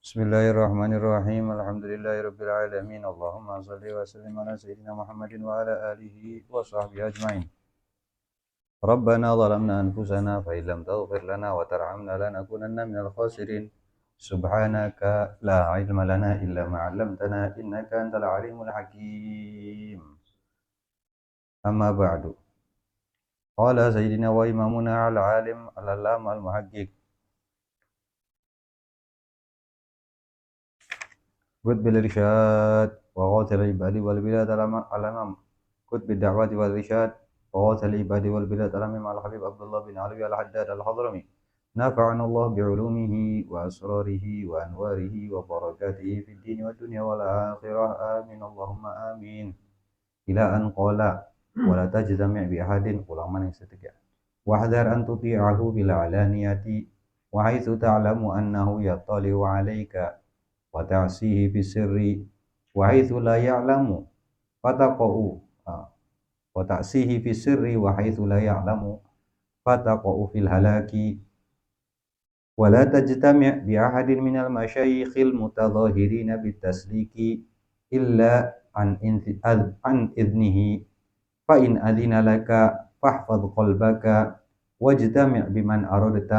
Bismillahirrahmanirrahim. Alhamdulillahirabbil alamin. Allahumma shalli wa sallim ala sayyidina Muhammadin wa ala alihi wa sahbihi ajmain. Rabbana zalamna anfusana fa illam taghfir lana wa tarhamna lanakunanna minal khasirin. Subhanaka la ilma lana illa ma 'allamtana innaka antal alimul hakim. Amma ba'du. Qala sayyidina wa imamuna al-alim al-allamah al-muhaqqiq بالإرشاد وغوث العباد والبلاد الأمام كتب الدعوات والإرشاد وغوث العباد والبلاد الأمام على الحبيب عبد الله بن علوي الحداد الحضرمي نفعنا الله بعلومه وأسراره وأنواره وبركاته في الدين والدنيا والآخرة آمين اللهم آمين إلى أن قال ولا تجتمع بأحد ulama yang ketiga واحذر أن تطيعه بالعلانية وحيث تعلم أنه يطلع عليك وتعصيه في السر وحيث لا يعلم فتقع وتعصيه في السر وحيث لا يعلم فتقع في الهلاك ولا تجتمع بأحد من المشايخ المتظاهرين بالتسليك إلا عن إذنه فإن أذن لك فاحفظ قلبك واجتمع بمن أردت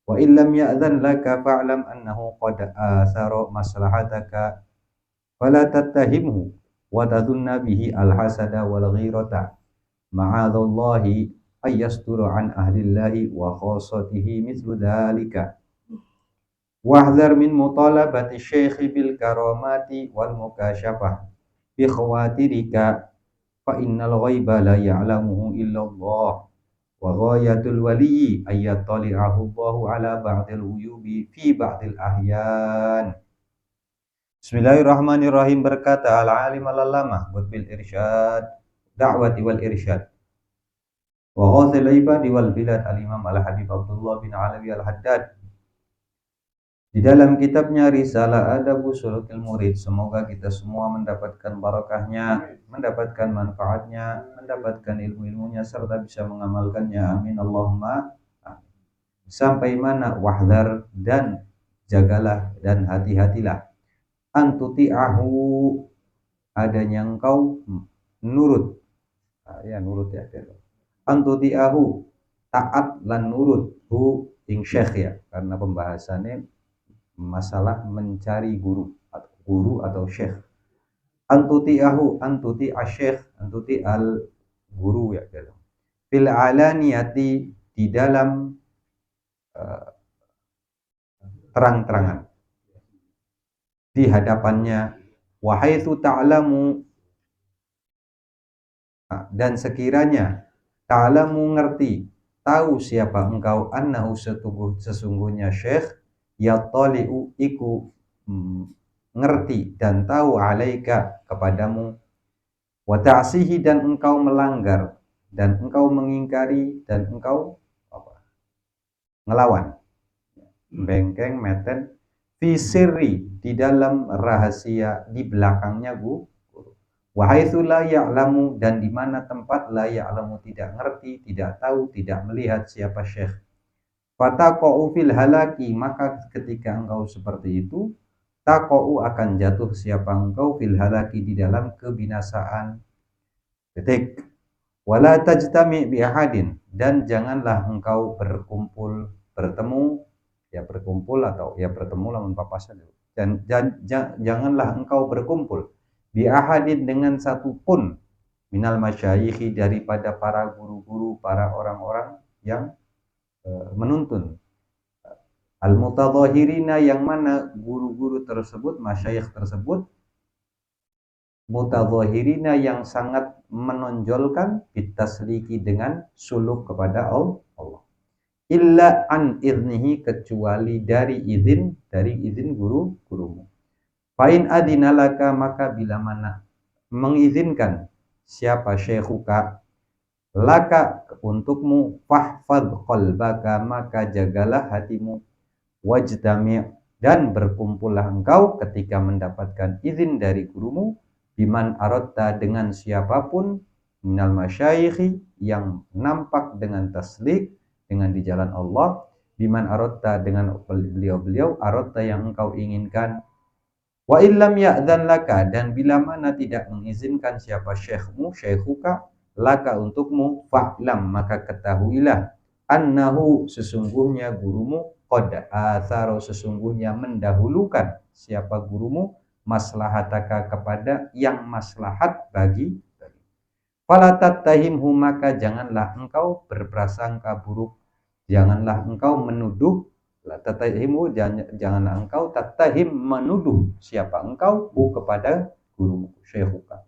وإن لم يأذن لك فاعلم أنه قد آثر مصلحتك فلا تتهمه وتظن به الحسد والغيرة معاذ الله أن يستر عن أهل الله وخاصته مثل ذلك واحذر من مطالبة الشيخ بالكرامات والمكاشفة بخواترك فإن الغيب لا يعلمه إلا الله وغاية الولي أن يطلعه الله على بعض الغيوب في بعض الأحيان. Bismillahirrahmanirrahim. Berkata al-alim al-allamah bil irsyad da'wati wal irsyad wa ghathil ibadi wal bilad al-imam al-habib Abdullah bin Alawi al-Haddad di dalam kitabnya Risalah Adab Sulukil Murid. Semoga kita semua mendapatkan barakahnya, mendapatkan manfaatnya, mendapatkan ilmu-ilmunya serta bisa mengamalkannya. Amin Allahumma. Sampai mana wahdar dan jagalah dan hati-hatilah antuti'ahu adanya engkau nurut. Nurut ya. Antuti'ahu taat lan nurut hu ing syekh ya, karena pembahasannya masalah mencari guru atau syekh. Antuti asyekh, antuti al guru ya dalam. Fil alaniyati di dalam terang-terangan di hadapannya wahaitsu ta'lamu dan sekiranya ta'lamu ngerti tahu siapa engkau annahu sesungguhnya syekh yattali'u iku ngerti dan tahu alaika kepadamu wa ta'sihi dan engkau melanggar dan engkau mengingkari dan engkau ngelawan bengkeng meten fi sirri di dalam rahasia di belakangnya guru wa haitsu la ya'lamu dan di mana tempat la ya'lamu tidak ngerti, tidak tahu, tidak melihat siapa syekh. Fataqa'u fil halaki maka ketika engkau seperti itu taqa'u akan jatuh siapa engkau fil halaki di dalam kebinasaan. Titik. Wala tajtami bi ahadin dan janganlah engkau berkumpul atau bertemu lamun papasan dan janganlah engkau berkumpul bi ahadin dengan satu pun minal masyayikhi daripada para guru-guru, para orang-orang yang menuntun al-mutadhahirina yang mana guru-guru tersebut, masyayikh tersebut mutadhahirina yang sangat menonjolkan bitasliki dengan suluk kepada Allah illa an idnihi kecuali dari izin guru-gurumu. Fa'in adinalaka maka bila mana mengizinkan siapa syekhuka laka untukmu fahfadh qalbaka maka jagalah hatimu wajtami' dan berkumpullah engkau ketika mendapatkan izin dari gurumu biman aradta dengan siapapun minal masyayikhi yang nampak dengan taslik dengan di jalan Allah biman arotta dengan beliau-beliau arotta yang engkau inginkan. Wa illam ya'dzan laka, dan bila mana tidak mengizinkan siapa syekhmu, syekhuka, laka untukmu, fa'lam maka ketahuilah, annahu sesungguhnya gurumu, qad atharo sesungguhnya mendahulukan siapa gurumu, maslahataka kepada yang maslahat bagi. Fala tattahimhu maka janganlah engkau berprasangka buruk, janganlah engkau menuduh, la tattahimu janganlah engkau tattahim menuduh siapa engkau kepada gurumu syekhuka.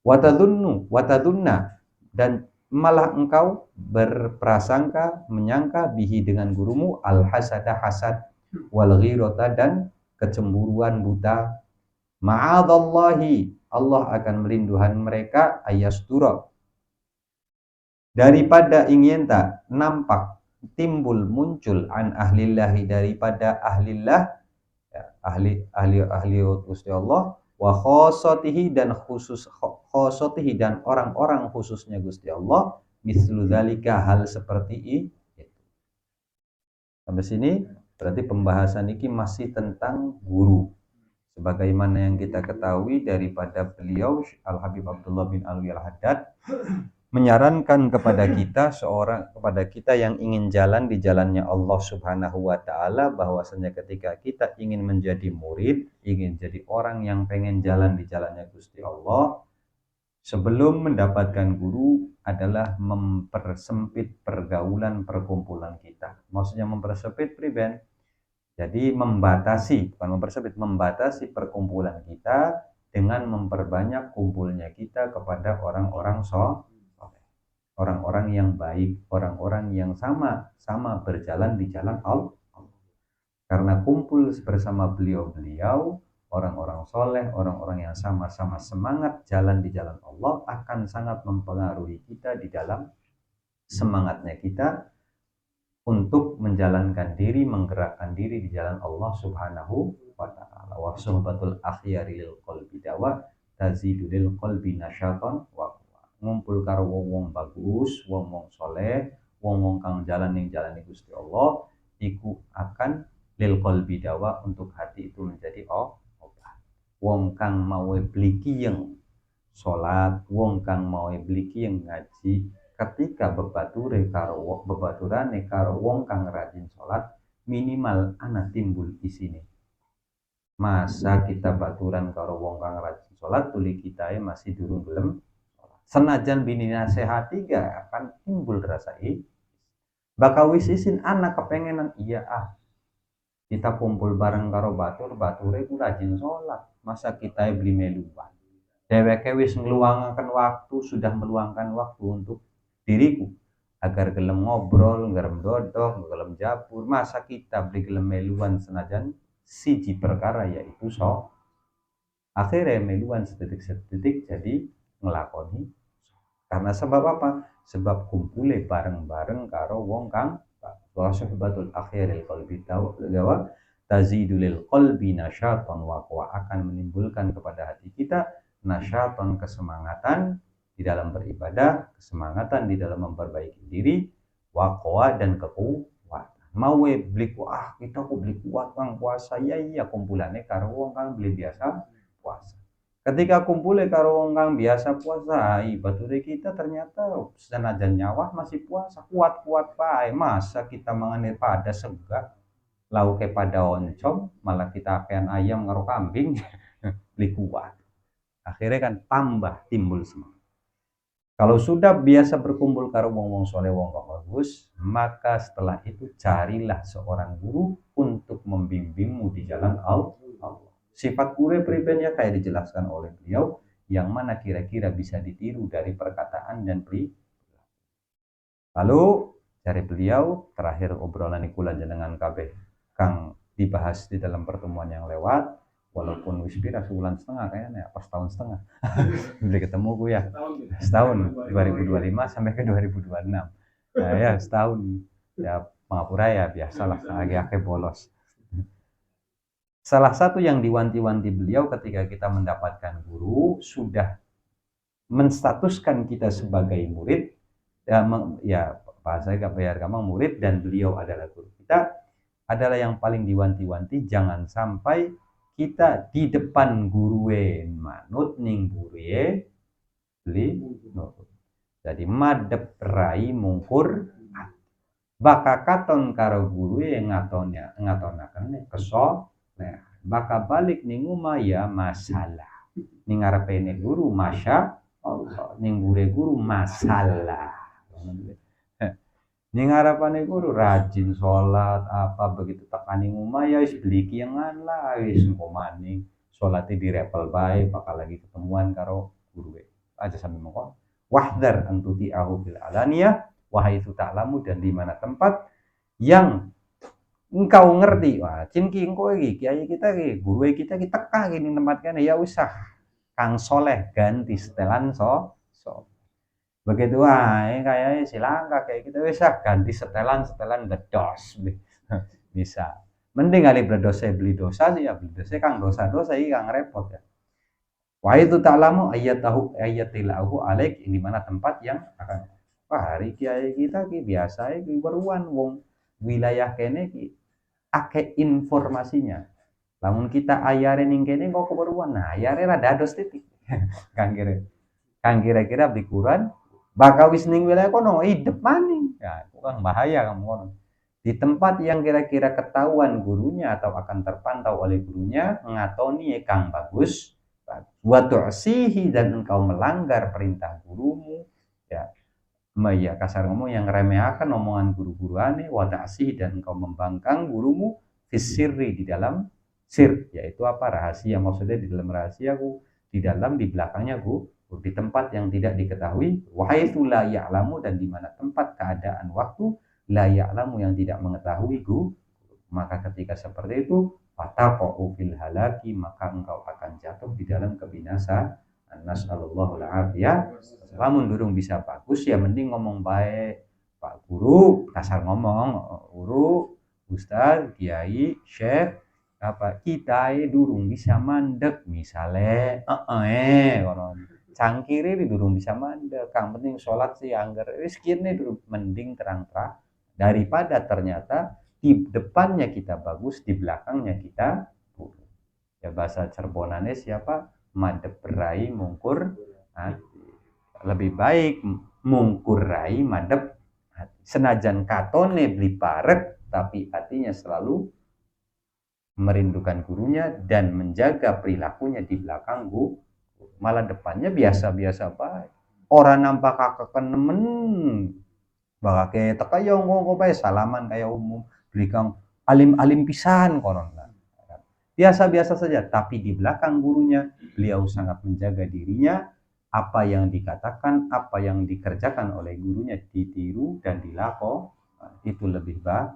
Watadunna dan malah engkau berprasangka menyangka bihi dengan gurumu al hasada hasad wal ghirata dan kecemburuan buta. Ma'adallahi Allah akan melindungi mereka ayastura daripada ingin tak nampak timbul muncul an ahlillahi daripada ahlillah, ya, ahli Gusti Allah, wa khosotihi dan khusus khosotihi dan orang-orang khususnya Gusti Allah, mislu dzalika hal seperti itu. Sampai sini berarti pembahasan ini masih tentang guru. Sebagaimana yang kita ketahui daripada beliau Al-Habib Abdullah bin Alwi Al-Haddad menyarankan kepada kita yang ingin jalan di jalannya Allah Subhanahu wa taala, bahwasanya ketika kita ingin menjadi murid, ingin jadi orang yang pengen jalan di jalannya Gusti Allah, sebelum mendapatkan guru adalah mempersempit pergaulan perkumpulan kita. Maksudnya mempersempit priben. Jadi membatasi, bukan mempersempit, membatasi perkumpulan kita dengan memperbanyak kumpulnya kita kepada orang-orang orang-orang yang baik, orang-orang yang sama-sama berjalan di jalan Allah. Karena kumpul bersama beliau-beliau, orang-orang soleh, orang-orang yang sama-sama semangat jalan di jalan Allah akan sangat mempengaruhi kita di dalam semangatnya kita untuk menjalankan diri, menggerakkan diri di jalan Allah Subhanahu wa ta'ala. Wa suhbatul akhyari lil qalbi dawa tazidu lil qalbi nasyatan wa ngumpul karo wong-wong bagus, wong-wong soleh, wong-wong kang jalan ning jalane Gusti Allah, iku akan lil qalbi dawa untuk hati itu menjadi obat. Wong kang mau bliki yang salat, wong kang mau bliki yang ngaji, ketika bebaturane karo wong kang rajin sholat, minimal ana timbul isine. Masa kita baturan karo wong kang rajin sholat, tuli kita masih durung gelem senajan bini nasehati gak akan timbul rasa bakal wis isin anak kepengenan iya kita kumpul bareng karo bature ku rajin sholat, masa kita beli meluan dheweke wis ngeluangkan waktu, sudah meluangkan waktu untuk diriku agar gelem ngobrol, gelem dodok, gelem japur, masa kita beli gelem meluan senajan siji perkara yaitu akhirnya meluan sedetik-sedetik jadi ngelakoni. Karena sebab apa? Sebab kumpule bareng-bareng karo wong kang wasahbatul akhiril qalbi dawa tazidulil qalbi nasyatan wa akan menimbulkan kepada hati kita nasyatan, kesemangatan di dalam beribadah, kesemangatan di dalam memperbaiki diri, waqwa dan kekuatan. Mau beli kita kok beli kuat kang puasa ya kumpulannya karo wong kang beli biasa puasa. Ketika kumpulnya karo wong kang biasa puasa, bature kita ternyata senajan nyawa masih puasa, kuat-kuat pae. Masa kita mangane pada segak lauke pada oncom, malah kita akean ayam karo kambing beli kuat. Akhirnya kan tambah timbul semangat. Kalau sudah biasa berkumpul karo wong-wong soleh, wong bagus, maka setelah itu carilah seorang guru untuk membimbingmu di jalan Allah. Sifat guru pribadinya kayak dijelaskan oleh beliau, yang mana kira-kira bisa ditiru dari perkataan dan perilaku. Lalu dari beliau terakhir obrolan kula jenengan kabeh kang dibahas di dalam pertemuan yang lewat. Walaupun wis pira sebulan setengah kayaknya apa setahun setengah udah ketemu gue ya setahun 2025 sampai ke 2026 ya setahun ya pengapura ya biasalah agak bolos. Salah satu yang diwanti-wanti beliau ketika kita mendapatkan guru sudah menstatuskan kita sebagai murid ya bahasa gak bayar gampang murid dan beliau adalah guru kita, adalah yang paling diwanti-wanti jangan sampai kita di depan gurue manut ning gurue beli nurut. Jadi madep rai mungkur baka katon karo gurue ngatonaken kesol nah baka balik ning umah ya masalah ning ngarepene guru masya Allah ning guru masalah ning ngarepane guru rajin sholat apa begitu tekaning umah ya wis beli kiangan lah wis engko maning salate direpel bae bakal lagi ketemuan karo guru aja sampe mongko wahdar antuti ahu fil alaniyah wahai itu ta'lamu dan di mana tempat yang engkau ngerti wah cinki engko iki kiai kita iki guru kita teka gini tempat kene ya usah kang soleh ganti setelan so begitu wae kayak silangka kayak kita bisa ganti setelan bedos bisa mending kali beli dosa sih ya beli dosa kang dosa iki kang repot ya wah itu ta'lamu ayatilahu alaik di mana tempat yang akan hari kiai kita ki biasa iki beruan wong wilayah kene ki akeh informasinya lamun kita ayare ning kene kok keberuan nah ayare rada dos titik kang kira-kira beli Quran bakal wis ning wilayah kono hidup maning ya kurang bahaya kamu kono di tempat yang kira-kira ketahuan gurunya atau akan terpantau oleh gurunya ngatoni kang bagus wa tu'sihi dan engkau melanggar perintah gurumu ya ya kasar ngomong yang ngeremehaken omongan guru-guruane wa ta'sihi dan engkau membangkang gurumu fisirri di dalam sir yaitu apa rahasia maksudnya di dalam rahasiaku di dalam di belakangnya di tempat yang tidak diketahui wahai itu la ya'lamu dan di mana tempat keadaan waktu la ya'lamu yang tidak mengetahui maka ketika seperti itu fataqa'u fil halaki maka engkau akan jatuh di dalam kebinasaan nasallallahu alafiyah lamun durung bisa bagus ya mending ngomong baik Pak Guru kasar ngomong guru ustaz kiai syekh apa kita durung bisa mandek misale cangkiri di durung bisa mandek kang penting sholat sih anggar wis kene mending terang-terang daripada ternyata di depannya kita bagus di belakangnya kita buruk ya bahasa Cirebonannya siapa madep rai mungkur hati lebih baik mungkur rai madep hati senajan katone beli parek tapi hatinya selalu merindukan gurunya dan menjaga perilakunya di belakang malah depannya biasa-biasa baik orang nampak kakek nemen bakake teka yo ngomong bae salaman kayak umum beli kang alim-alim pisan konon biasa-biasa saja tapi di belakang gurunya beliau sangat menjaga dirinya apa yang dikatakan apa yang dikerjakan oleh gurunya ditiru dan dilakoni itu lebih baik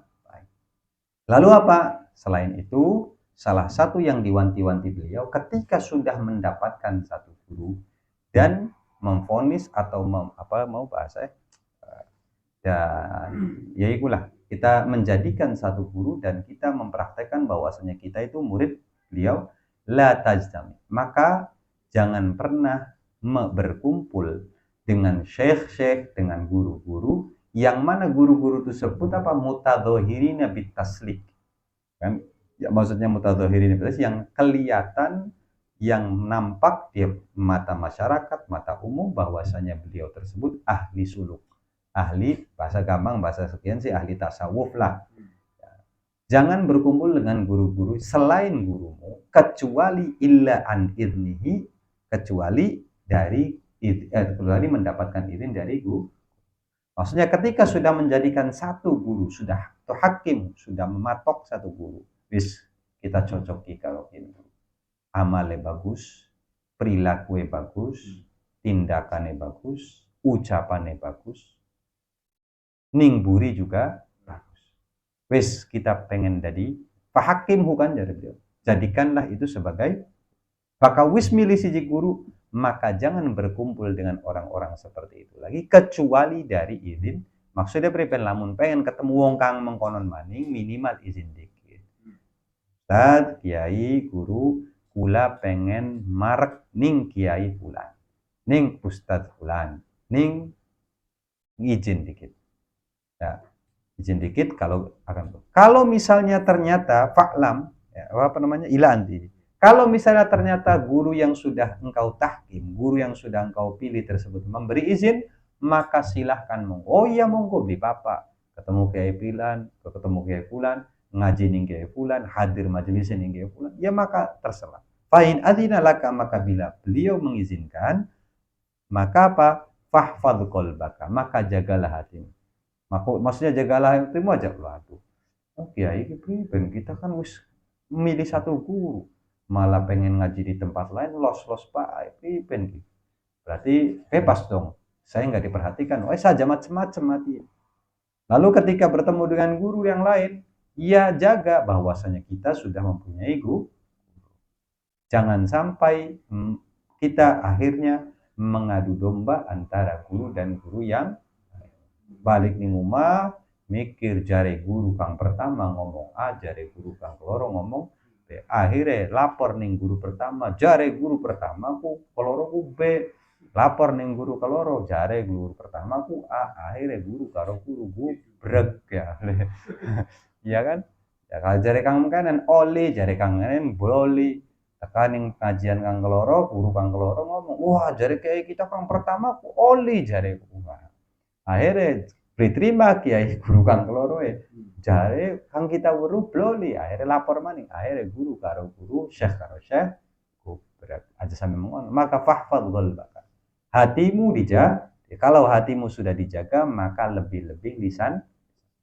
lalu apa selain itu salah satu yang diwanti-wanti beliau ketika sudah mendapatkan satu guru dan memvonis atau mau bahasa dan ya itulah kita menjadikan satu guru dan kita mempraktekkan bahwasanya kita itu murid beliau la tajtami maka jangan pernah berkumpul dengan syekh-syekh dengan guru-guru yang mana guru-guru tersebut apa mutadhahirina bitaslik kan ya maksudnya mutadhahirina bitaslik yang kelihatan yang nampak di mata masyarakat mata umum bahwasanya beliau tersebut ahli suluk ahli bahasa gampang bahasa sekian sih ahli tasawuf lah jangan berkumpul dengan guru-guru selain gurumu kecuali illa an idnihi kecuali mendapatkan izin dari guru maksudnya ketika sudah menjadikan satu guru sudah atau hakim sudah mematok satu guru bis kita cocoki kalau ini amalnya bagus perilakunya bagus tindakannya bagus ucapannya bagus ning buri juga bagus. Wis kita pengen jadi fahakim hukan dari beliau. Jadikanlah itu sebagai maka wis milih siji guru maka jangan berkumpul dengan orang-orang seperti itu lagi kecuali dari izin maksudnya pripen lamun pengen ketemu wong kang mengkonon maning minimal izin dikit. Ustaz, kiai, guru kula pengen marek ning kiai fulan. Ning ustaz fulan. Ning izin dikit. Ya. izin dikit kalau akan. Kalau misalnya ternyata fa'lam, ya, ila anti. Kalau misalnya ternyata guru yang sudah engkau tahkim, guru yang sudah engkau pilih tersebut memberi izin, maka silahkan monggo. Oh iya monggo beli bapak. Ketemu kiai Fulan, ketemu kiai Fulan, ngaji ning kiai Fulan, hadir majelis ning kiai Fulan, ya maka terserah. Fa'in adzina laka, maka bila beliau mengizinkan, maka apa? Fahfadz qalbaka, maka jagalah hatimu. Maksudnya jagalah hatimu aja. Waduh, oh kiai priben, kita kan wis milih satu guru, malah pengen ngaji di tempat lain, los pak priben gitu. Berarti bebas dong, saya nggak diperhatikan, saja macam-macam hati. Lalu ketika bertemu dengan guru yang lain, ya jaga bahwasanya kita sudah mempunyai guru. Jangan sampai kita akhirnya mengadu domba antara guru dan guru yang balik ning rumah mikir jare guru kang pertama ngomong A, jare guru kang keloro ngomong B. Akhirnya lapor ning guru pertama, jare guru pertama ku keloro ku B. Lapor ning guru keloro, jare guru pertama ku A. Akhirnya guru karo guru gubrek ya. Iya kan? Ya kalau jare kang kanan oli, jare kang kanan boli. Tekaning kajian kang keloro, guru kang keloro ngomong, wah jare kayak kita kang pertama ku oli jare ku. Akhirnya diterima kiai guru kang keloro jare kang kita weruh bloli, akhirnya lapor maning, akhirnya guru karo guru, syekh karo syekh berat aja sampai mengono. Maka fahfadz qalbaka, hatimu dijaga. Kalau hatimu sudah dijaga, maka lebih-lebih lisan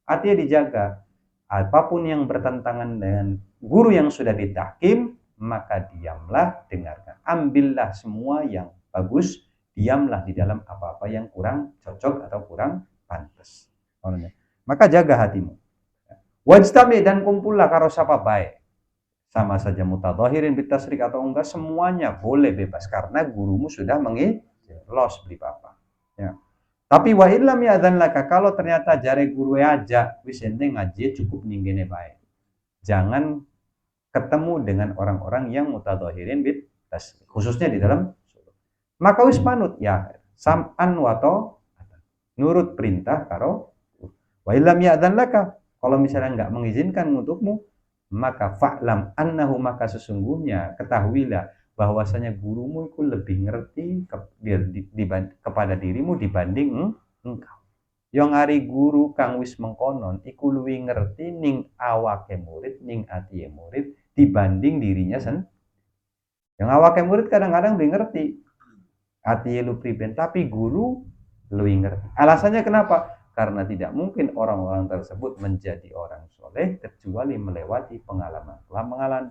hatinya dijaga. Apapun yang bertentangan dengan guru yang sudah ditahkim, maka diamlah, dengarkan. Ambillah semua yang bagus, diamlah di dalam apa-apa yang kurang cocok atau kurang pantas. Maka jaga hatimu. Wajtami, dan kumpullah karo sapa baik. Sama saja mutadhahirin bitasrik atau enggak, semuanya boleh bebas karena gurumu sudah los beli apa. Ya. Tapi wa illam ya'dzan laka, kalau ternyata jare guru aja wis ente ngaji cukup ninggene baik. Jangan ketemu dengan orang-orang yang mutadhahirin bitasrik, khususnya di dalam maka wis manut ya sam'an wa nurut perintah karo wa illam ya'dzan laka, kalau misalnya enggak mengizinkan untukmu, maka fa'lam annahu, maka sesungguhnya ketahuilah bahwasanya gurumu itu lebih ngerti kepada dirimu dibanding engkau. Yang hari guru kang wis mengkonon iku luwih ngerti ning awake murid, ning atiye murid dibanding dirinya Yang awake murid kadang-kadang lebih ngerti atiye lu priben, tapi guru lebih ngerti. Alasannya kenapa? Karena tidak mungkin orang-orang tersebut menjadi orang soleh kecuali melewati pengalaman,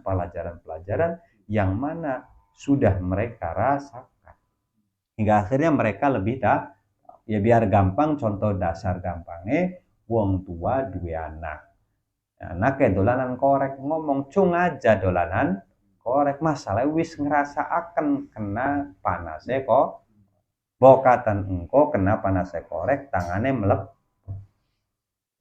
pelajaran-pelajaran yang mana sudah mereka rasakan. Hingga akhirnya mereka lebih ya biar gampang, contoh dasar gampangnya, wong tua dua anak. Anaknya dolanan korek, ngomong cung aja dolanan korek, masalah wis ngerasa akan kena panasnya kok. Bokatan engko kena panasnya korek, tangannya melep.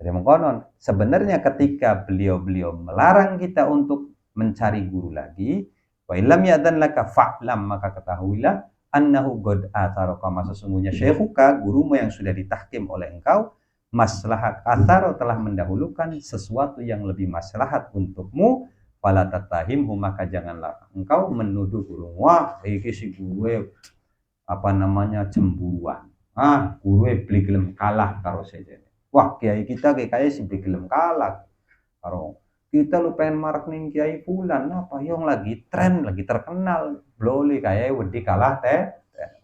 Jadi mengkonon, sebenarnya ketika beliau melarang kita untuk mencari guru lagi, wa illam ya'dzan laka fa'lam, maka ketahuilah annahu qad atharaka, sesungguhnya syekhuka, gurumu yang sudah ditahkim oleh engkau, maslahat atharo, telah mendahulukan sesuatu yang lebih maslahat untukmu, fala tatahimhu, maka janganlah engkau menuduh guru, wah iki si guru cemburuan, guru beli gelem kalah karo sejen. Wah kiai kita kayak si gelem kalah karo kita, lu pengen marak ning kiai Fulan apa yang lagi tren, lagi terkenal, bloli kayak wedi kalah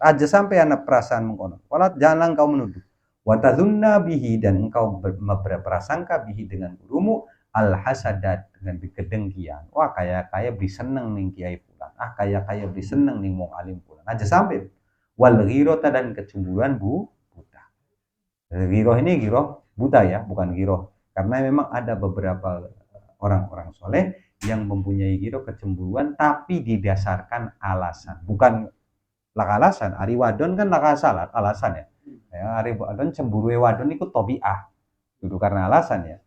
aja sampai anak perasaan mengkono. Walat jangan engkau menuduh. Wa tadzunna bihi, dan engkau berprasangka bihi dengan gurumu, al hasadat, dengan kedengkian. Wah kayak beli seneng ning kiai Fulan. Kayak beli seneng ning wong alim Fulan. Aja sampai wal ghirata, dan kecemburuan buta. Giroh ini giroh buta ya, bukan giroh. Karena memang ada beberapa orang-orang soleh yang mempunyai giroh kecemburuan tapi didasarkan alasan. Bukan lak alasan, ari wadon kan lak alasan ya. Ari wadon cemburu wadon itu tobi'ah. Itu karena alasan ya.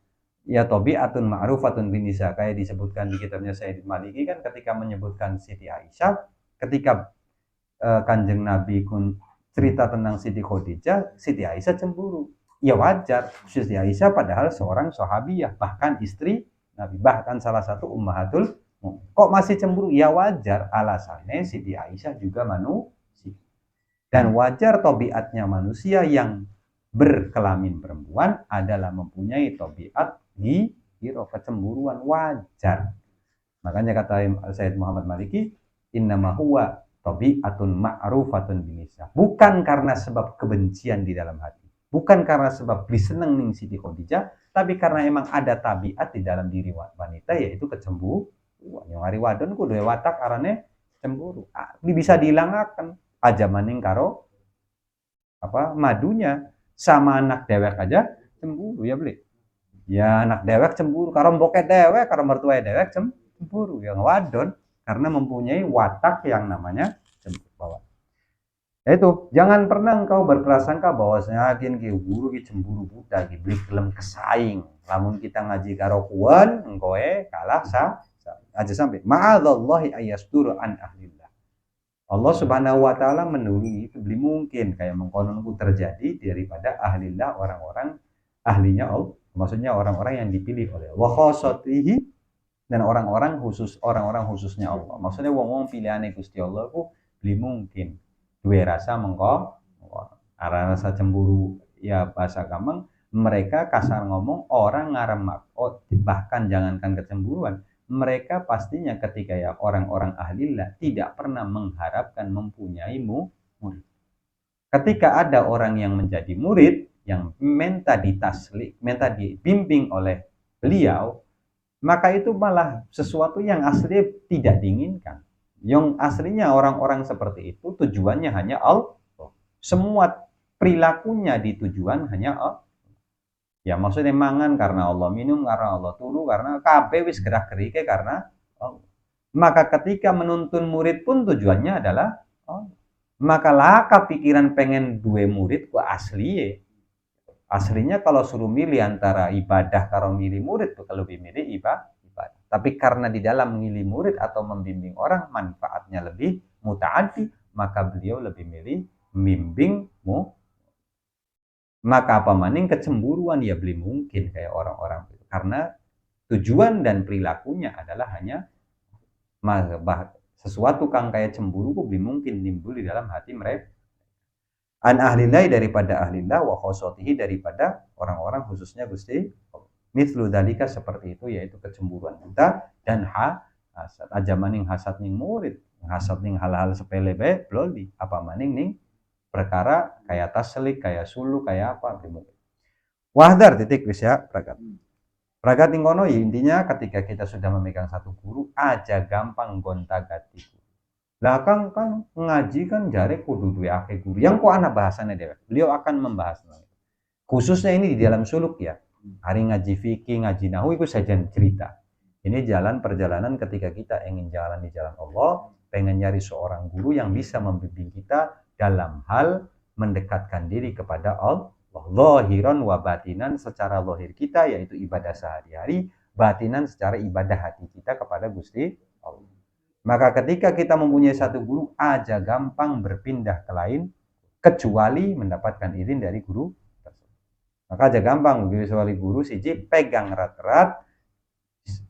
Ya tobi'atun ma'rufatun bin nisa, kayak disebutkan di kitabnya Sayyid Maliki kan ketika menyebutkan Siti Aisyah, ketika Kanjeng Nabi cerita tentang Siti Khadijah, Siti Aisyah cemburu. ya wajar. Siti Aisyah padahal seorang sahabiyah, bahkan istri Nabi, bahkan salah satu ummahatul mu'minin. Kok masih cemburu? Ya wajar, alasannya Siti Aisyah juga manusia. Dan wajar tabiatnya manusia yang berkelamin perempuan adalah mempunyai tabiat ghirah, kecemburuan, wajar. Makanya kata Sayyid Muhammad Maliki, innama huwa tabi'atun ma'rufatun binisa. Bukan karena sebab kebencian di dalam hati, bukan karena sebab beli seneng ning Siti Khadijah, tapi karena emang ada tabiat di dalam diri wanita, yaitu kecemburuan. Yang hari wadon kudu watak arane cemburu. Ini bisa dihilangkan aja maning karo madunya. Sama anak dewek aja cemburu ya beli. Ya anak dewek cemburu karo mboke dewek, karo mertua dewek cemburu. Yang wadon karena mempunyai watak yang namanya cemburu. Itu jangan pernah engkau berprasangka bahwasanya ki guru ki cemburu buta ki beli kelem kesaing. Lamun kita ngaji karo kuan engkau kalah aja sampai ma'adzallahi ayastur an ahlillah. Allah Subhanahu wa taala menulungi itu beli mungkin kayak mengkononku terjadi daripada ahlillah, orang-orang ahlinya Allah. Maksudnya orang-orang yang dipilih oleh Allah, khassatihi, dan orang-orang khususnya Allah. Maksudnya wong-wong pilihane Gusti Allah ku beli mungkin duwe rasa mengko rasa cemburu, ya bahasa gampang mereka kasar ngomong orang ngaremak. Bahkan jangankan kecemburuan, mereka pastinya ketika ya orang-orang ahlillah tidak pernah mengharapkan mempunyai murid. Ketika ada orang yang menjadi murid yang minta ditaslik, minta dibimbing oleh beliau, maka itu malah sesuatu yang asli tidak diinginkan. Yang aslinya orang-orang seperti itu tujuannya hanya Allah. Semua perilakunya di tujuan hanya Allah. Ya maksudnya mangan karena Allah, minum karena Allah, turu karena kabeh wis gerak-gerike karena Allah. Maka ketika menuntun murid pun tujuannya adalah Allah. Maka laka pikiran pengen dua murid ku asli ya. Aslinya kalau suruh milih antara ibadah karo milih murid tuh lebih milih ibadah. Tapi karena di dalam memilih murid atau membimbing orang manfaatnya lebih mutaaddi, maka beliau lebih milih membimbingmu. Maka apa maning kecemburuan ya beli mungkin kayak orang-orang itu, karena tujuan dan perilakunya adalah hanya sesuatu kang kayak cemburu ku beli mungkin timbul di dalam hati mereka. An ahlillah, daripada ahlillah, wa khosotihi, daripada orang-orang khususnya Gusti. Mithlu dalika, seperti itu, yaitu kecemburuan kita dan hasad. Aja maning hasad ning murid, hasad ning hal-hal sepele bae bloli, apa maning ning perkara kayak taslik, kayak sulu, kayak apa. Wahdar titik wis ya pragat. Pragat ning kono intinya ketika kita sudah memegang satu guru aja gampang gonta-ganti. Lah kan ngaji kan jare kudu duwe akeh guru. Yang kok ana bahasane dhewe. Beliau akan membahas khususnya ini di dalam suluk ya. Hari ngaji fikih, ngaji nahwu itu sajian cerita. Ini jalan perjalanan ketika kita ingin jalan di jalan Allah, pengen nyari seorang guru yang bisa membimbing kita dalam hal mendekatkan diri kepada Allah, zahiran wa batinan, secara zahir kita yaitu ibadah sehari-hari, batinan secara ibadah hati kita kepada Gusti Allah. Maka ketika kita mempunyai satu guru, aja gampang berpindah ke lain, kecuali mendapatkan izin dari guru tersebut. Maka aja gampang, kecuali guru siji pegang erat-erat,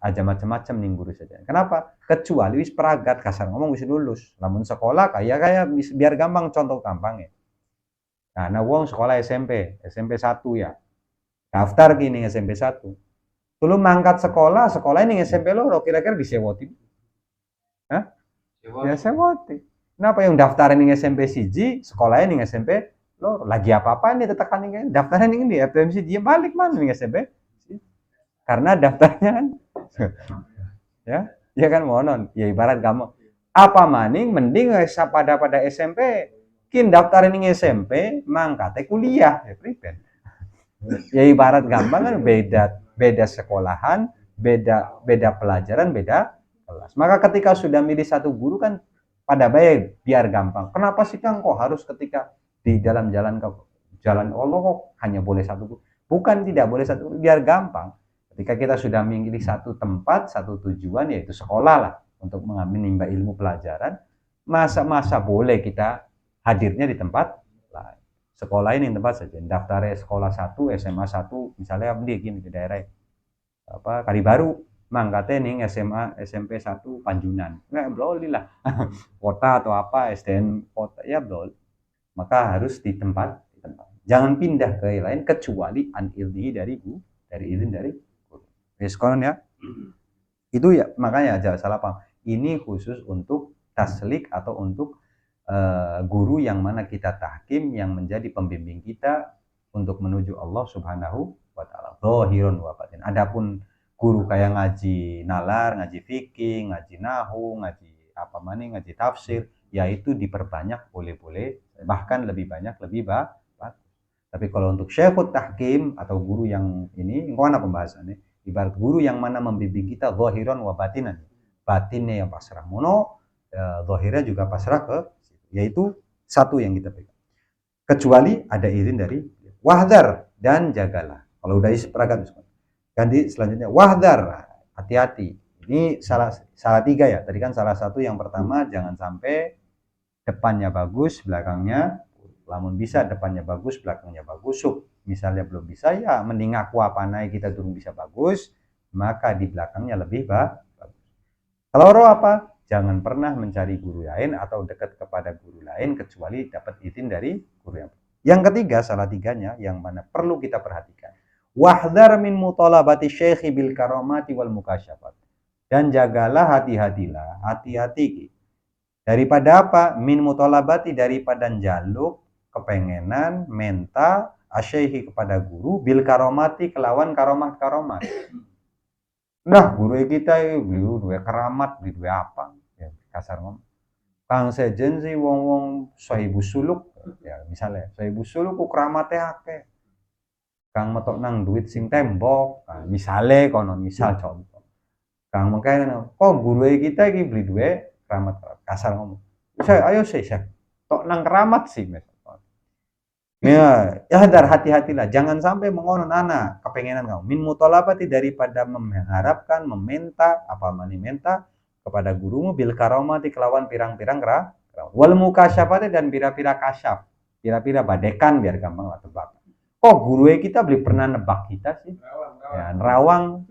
aja macam-macam nih guru saja. Kenapa? Kecuali wis peragat, kasar ngomong wis lulus. Namun sekolah kayak biar gampang, contoh gampang ya. Nah wong sekolah SMP 1 ya. Daftar gini SMP 1. Tulu mangkat sekolah ini SMP loro, kira-kira disewoti. Hah? Ya sewoti. Kenapa yang daftarin ning SMP siji, sekolahnya ning SMP loro. Lagi apa-apa ini tetekan ning daftarin ning di FTM siji balik mana ning SMP? Karena daftarnya kan ya kan monon. Ya ibarat kamu apa maning mending pada SMP kin daftarin ning SMP mangkate kuliah ya priben. Ya ibarat gampang kan beda sekolahan, beda pelajaran, beda kelas. Maka ketika sudah milih satu guru kan pada baik biar gampang. Kenapa sih Kang kok harus ketika di dalam jalan Allah kok hanya boleh satu guru? Bukan tidak boleh satu guru, biar gampang. Ketika kita sudah memilih satu tempat, satu tujuan, yaitu sekolah lah, untuk menimba ilmu pelajaran, masa boleh kita hadirnya di tempat lain. sekolah ini tempat saja daftar sekolah 1 SMA 1 misalnya di gini di daerah apa Kali Baru mangkate ning SMA SMP 1 Panjunan nggak boleh lah kota atau apa SDN kota ya boleh maka harus di tempat jangan pindah ke yang lain kecuali an ilmihi dari izin dari guru ya itu ya makanya jangan salah paham ini khusus untuk taslik atau untuk guru yang mana kita tahkim yang menjadi pembimbing kita untuk menuju Allah Subhanahu wa taala. Zahirun wa batin. Adapun guru kayak ngaji nalar, ngaji fikih, ngaji nahu, ngaji apa mana, ngaji tafsir, yaitu diperbanyak boleh-boleh, bahkan lebih banyak lebih bagus. Tapi kalau untuk syekhut tahkim atau guru yang ini, mana pembahasannya? Ibarat guru yang mana membimbing kita zahiran wa batinan. Batinnya yang pasrah mono, zahirnya juga pasrah ke yaitu satu yang kita pegang. Kecuali ada izin dari wahdar dan jagalah. Kalau udah seperangkat ganti selanjutnya wahdar, hati-hati. Ini salah tiga ya. Tadi kan salah satu yang pertama jangan sampai depannya bagus, belakangnya lamun bisa depannya bagus, belakangnya bagus. Misalnya belum bisa ya mending aku apa naik kita turun bisa bagus, maka di belakangnya lebih bagus. Kalau roh apa? Jangan pernah mencari guru lain atau dekat kepada guru lain kecuali dapat izin dari guru yang. Yang ketiga, salah tiganya yang mana perlu kita perhatikan. Wahdar min mutalabati syekhi bil karamati wal mukasyafat. Dan jagalah hati-hati daripada apa? Min mutalabati daripada jaluk, kepengenan, menta, asyaihi kepada guru bil karamati kelawan karomat. Nah, guru kita beli duwe keramat, beli duwe apa? Ya, kasar ngomong. Kang sejen sih wong-wong sahibu suluk, ya misalnya sahibu suluk ku keramate akeh. Kang metok nang duit sing tembok, nah, misale kono misal contoh. Kang mengkene kok guru kita iki beli duwe keramat kasar ngomong. Saya ayo saya tok nang keramat sih mes. Ya, hadar hati-hatilah, jangan sampai mengonon anak kepengenan kamu. Min mutolabati daripada mengharapkan, meminta, apa minta kepada gurumu bil karomati kelawan pirang-pirang wal mukasyafati dan pira-pira kasyaf, pira-pira badekan biar gampang lah tebak. Oh guru kita beli pernah nebak kita sih, ya nerawang.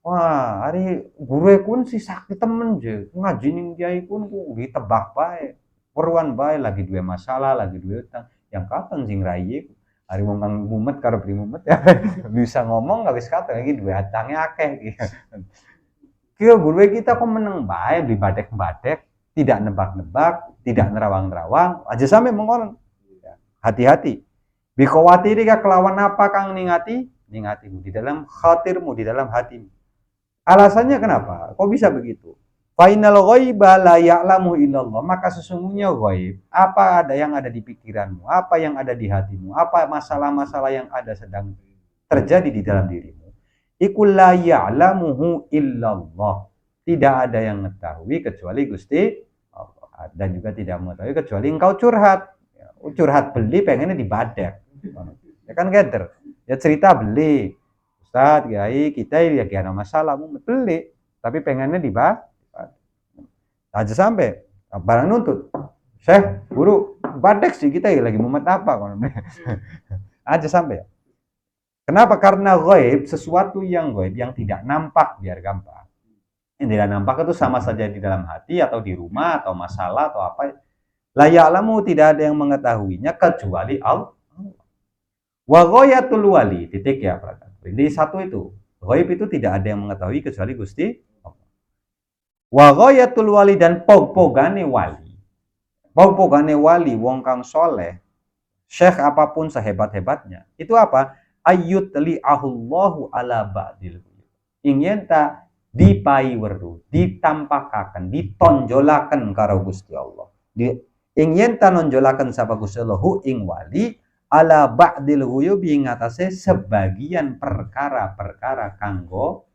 Wah hari guru kun si sakit temen je, ngaji ning kiai kun ku ditebak bae, peruan bae lagi dua masalah, lagi dua utang. Yang kapan sing rayi hari wong kang mumet karo beli mumet ya bisa ngomong nggak bisa kata lagi dua hatangnya akeh kira guru kita kok meneng bae beli badek tidak nebak-nebak tidak nerawang-nerawang aja sampai mengonon hati-hati bikawatiri kelawan apa kang ningatimu di dalam khatirmu di dalam hatimu alasannya kenapa kok bisa begitu Fainal ghaiba la ya'lamu illallah. Maka sesungguhnya ghaib, apa ada yang ada di pikiranmu, apa yang ada di hatimu, apa masalah-masalah yang ada sedang terjadi di dalam dirimu. Iku la ya'lamuhu illallah. Tidak ada yang mengetahui kecuali Gusti Allah. Dan juga tidak mengetahui kecuali engkau curhat. Curhat beli pengennya dibadek. Ya kan gather. Ya cerita beli. Ustaz, kiai kita ya ada masalah mau beli, tapi pengennya dibadek. Aja sampai barang nuntut Syekh guru badek sih kita lagi mumet apa aja sampai kenapa karena ghaib sesuatu yang ghaib yang tidak nampak biar gampang yang tidak nampak itu sama saja di dalam hati atau di rumah atau masalah atau apa la ya'lamu tidak ada yang mengetahuinya kecuali Allah wa ghayatul wali titik ya ini satu itu ghaib itu tidak ada yang mengetahui kecuali Gusti wa ghayatul wali dan pog-pogane wali wong kang soleh syekh apapun sehebat-hebatnya itu apa ayyut li'ahullahu ala ba'dil ingin tak dipai weru ditampakaken ditonjolaken karo Gusti Allah ingin ta nonjolaken sapa Gusti Allah ing wali ala ba'dil ghuyubi ing atase sebagian perkara-perkara kanggo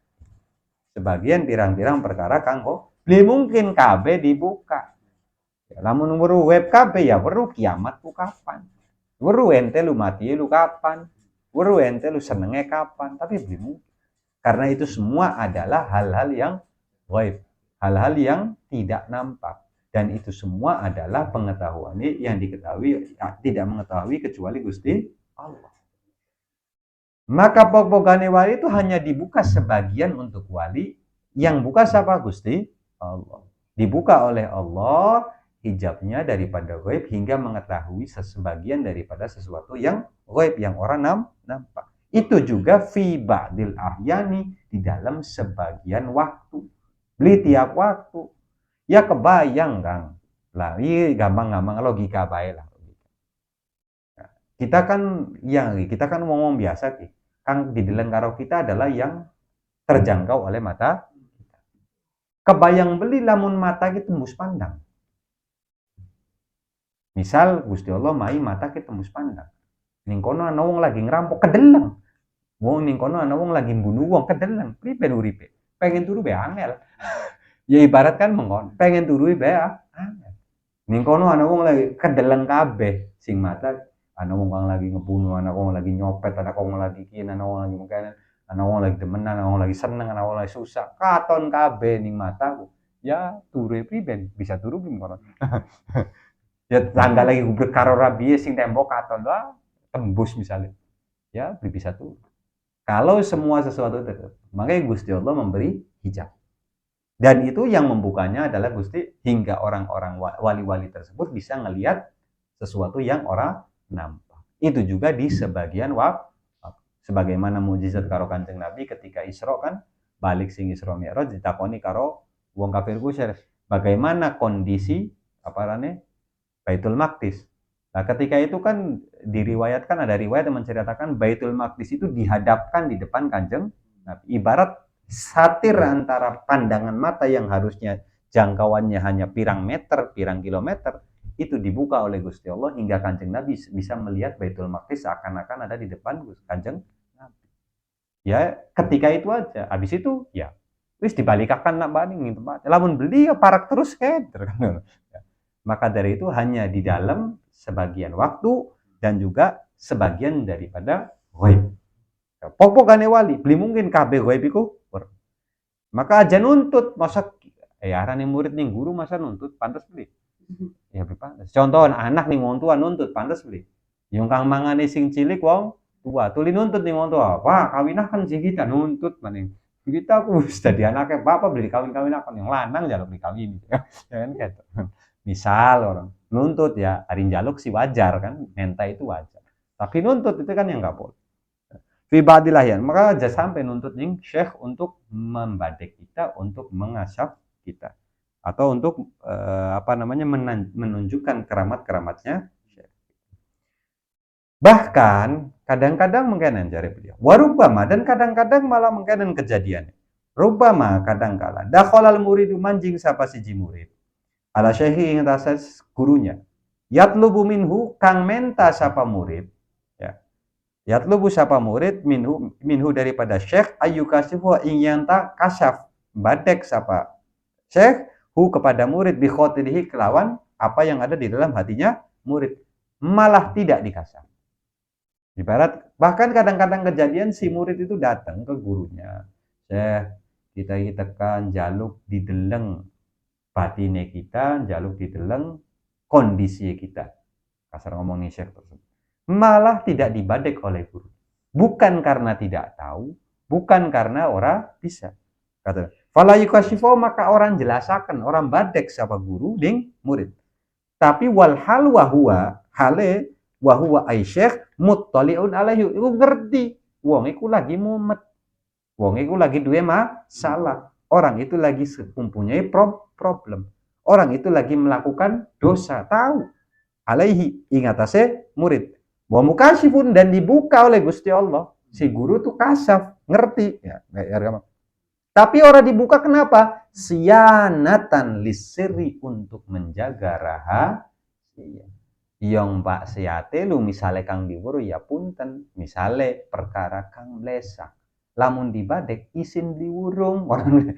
sebagian pirang-pirang perkara kanggo beli mungkin KB dibuka ya, lamun weru web KB ya weru kiamat ku kapan weru ente lu mati lu kapan weru ente lu senenge kapan tapi beli mungkin karena itu semua adalah hal-hal yang gaib hal-hal yang tidak nampak Dan itu semua adalah pengetahuan yang diketahui, tidak mengetahui kecuali Gusti Allah. Maka pokokane wali itu hanya dibuka sebagian untuk wali, yang buka siapa? Gusti Allah. Dibuka oleh Allah hijabnya daripada ghaib hingga mengetahui sebagian daripada sesuatu yang ghaib yang orang nampak. Itu juga fi ba'dil ahyani, di dalam sebagian waktu. Beli tiap waktu. Ya kebayang, Kang. Lah, ini gampang-gampang logika baik lah. Kita kan ngomong biasa, Kang, di dalam karo kita adalah yang terjangkau oleh mata. Kebayang beli lamun mata kita tembus pandang. Misal Gusti Allah mai mata kita tembus pandang. Ning kono ana wong lagi ngerampok kedeleng. Wong ning kono ana wong lagi bunuh wong kedeleng. Priben uripe? Pengen turu be angel. Ya ibarat kan mengon, pengen turu be angel. Ning kono ana wong lagi kedeleng kabeh sing mata, ana wong kang lagi ngebunuh, ana wong lagi nyopet, ana wong lagi kian, ana wong lagi mungkin, ana wong lagi demenan, ana wong lagi seneng, ana wong lagi susah. Katon kabeh ning mataku. Ya turu priben? Bisa turu bim kono. Ya tangga lagi gubrek karo rabies sing tembok katon lah tembus misalnya. Ya bisa turu. Kalau semua sesuatu itu, makanya Gusti Allah memberi hijab. Dan itu yang membukanya adalah Gusti, hingga orang-orang wali-wali tersebut bisa ngelihat sesuatu yang orang nampak. Itu juga di sebagian waktu. Sebagaimana mujizat karo Kanjeng Nabi ketika Isra kan, balik sing Isra Mi'raj ditakoni karo wong kafir Quraisy, bagaimana kondisi Baitul Maqdis. Nah, ketika itu kan diriwayatkan, ada riwayat yang menceritakan Baitul Maqdis itu dihadapkan di depan Kanjeng Nabi. Ibarat satir antara pandangan mata yang harusnya jangkauannya hanya pirang meter, pirang kilometer, itu dibuka oleh Gusti Allah hingga Kanjeng Nabi bisa melihat Baitul Maqdis seakan-akan ada di depan Kanjeng Nabi. Ya, ketika itu aja. Habis itu ya wis dibalikakan nak banding tempat. Lamun beli ya parak terus kan. Maka dari itu hanya di dalam sebagian waktu dan juga sebagian daripada ghaib. Pokokane wali, beli mungkin kabeh ghaib iku. Maka aja nuntut, masa arane murid ning guru masa nuntut, pantas beli. Ya pantas. Contoh anak ning wong tua nuntut, pantas beli. Yung kang mangane sing cilik wong tua, tuli nuntut ning wong tua. Wah, kawinakan sing kita nuntut maning. Kita aku wis dadi anake bapak beli kawin-kawinakan yang lanang jaluk dikawin. Ya kan gitu. Misal orang nuntut ya, hari jaluk sih wajar kan, minta itu wajar. Tapi nuntut itu kan yang nggak boleh. Fi ba'dilahyan, maka aja sampai nuntut ning syekh untuk membadek kita, untuk mengasap kita, atau untuk menunjukkan keramat-keramatnya. Bahkan kadang-kadang mungkin jari beliau. Warubama, dan kadang-kadang malah mungkin kejadian. Rubama kadang-kala dakhalal muridu manjing sapa siji murid. Ala syekhi ing atas gurunya. Yatlubu minhu kang menta sapa murid. Ya. Yatlubu sapa murid minhu daripada syekh ayyukasifu ing yanta kasyaf badek sapa syekh hu kepada murid bi khotirihi kelawan apa yang ada di dalam hatinya murid. Malah tidak dikasih. Ibarat bahkan kadang-kadang kejadian si murid itu datang ke gurunya. Syekh, kita kan jaluk dideleng batine kita, jaluk dideleng kondisi kita. Kasar ngomong nih Syekh tersebut. Malah tidak dibadek oleh guru. Bukan karena tidak tahu, bukan karena orang bisa. Kata, fala yukashifu, maka orang jelasakan, orang badek sama guru ding murid. Tapi wal hal wa huwa hale wa huwa ay syekh muttaliun alaihi, iku ngerti wong iku lagi mumet, wong iku lagi duwe masalah, orang itu lagi mempunyai problem, orang itu lagi melakukan dosa, tahu alaihi ingatase murid wa mukashifun, dan dibuka oleh Gusti Allah, si guru tuh kasaf ngerti ya, tapi orang dibuka kenapa? Sianatan lisiri, untuk menjaga rahasia. Yang Pak Siate lu misale kang diwuru ya punten, misale perkara kang blesak, lamun dibadek isin diwurung orang,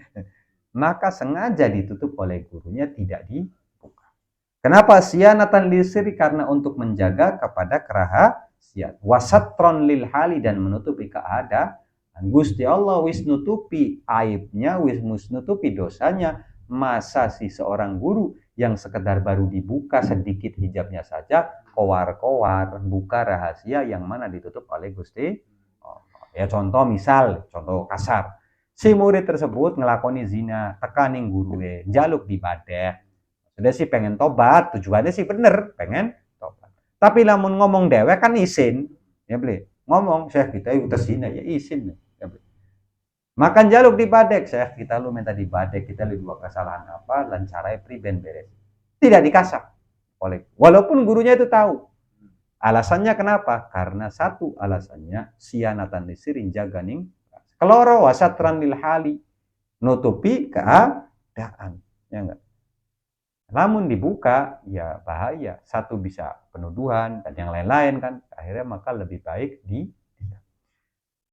maka sengaja ditutup oleh gurunya, tidak dibuka. Kenapa? Sianatan lisiri, karena untuk menjaga kepada kerahasiaan. Wasatron lil hali, dan menutupi keadaan. Gusti Allah wis nutupi aibnya, wis nutupi dosanya. Masa si seorang guru yang sekedar baru dibuka sedikit hijabnya saja, kowar-kowar, buka rahasia yang mana ditutup oleh Gusti. Ya contoh kasar. Si murid tersebut ngelakoni zina, tekaning gurue, jaluk dibadek. Sudah sih pengen tobat, tujuannya sih bener, pengen tobat. Tapi lamun ngomong dewek kan isin, ya beli. Ngomong, Syekh kita utas zina, ya isin. Ya beli. Makan jaluk dibadek, Syekh kita lu minta dibadek, kita lu dua kesalahan apa, dan caranya priben beres. Tidak dikasap oleh, walaupun gurunya itu tahu. Alasannya kenapa? Karena satu alasannya sianatan lisirin jaganing keloro wasatran lil hali, nutupi keadaan, ya enggak. Namun dibuka ya bahaya, satu bisa penuduhan dan yang lain-lain kan, akhirnya maka lebih baik di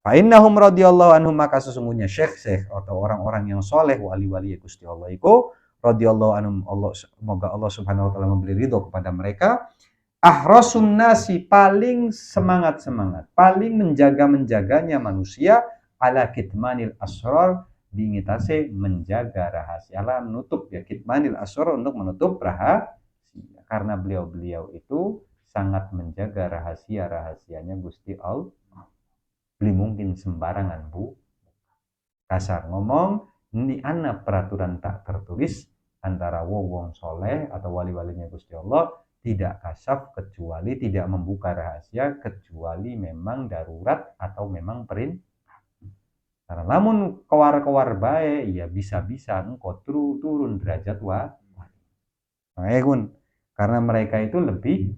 fa'innahum radhiyallahu anhum, maka sesungguhnya syekh atau orang-orang yang soleh wali-wali Gusti Allah itu radhiyallahu anhum, Allah semoga Allah Subhanahu wa taala memberi ridho kepada mereka, ahrasun nasi, paling semangat, paling menjaganya manusia ala kitmanil asrar, diingitase menjaga rahasia, lah menutup ya, kitmanil asrar untuk menutup rahasia, karena beliau itu sangat menjaga rahasianya Gusti Allah. Beli mungkin sembarangan kasar ngomong, ini ana peraturan tak tertulis antara wong soleh atau wali-walinya Gusti Allah, tidak kasaf kecuali tidak membuka rahasia, kecuali memang darurat atau memang perintah. Karena namun kewar-kewar baik, ya bisa-bisa engkau turun derajat karena mereka itu lebih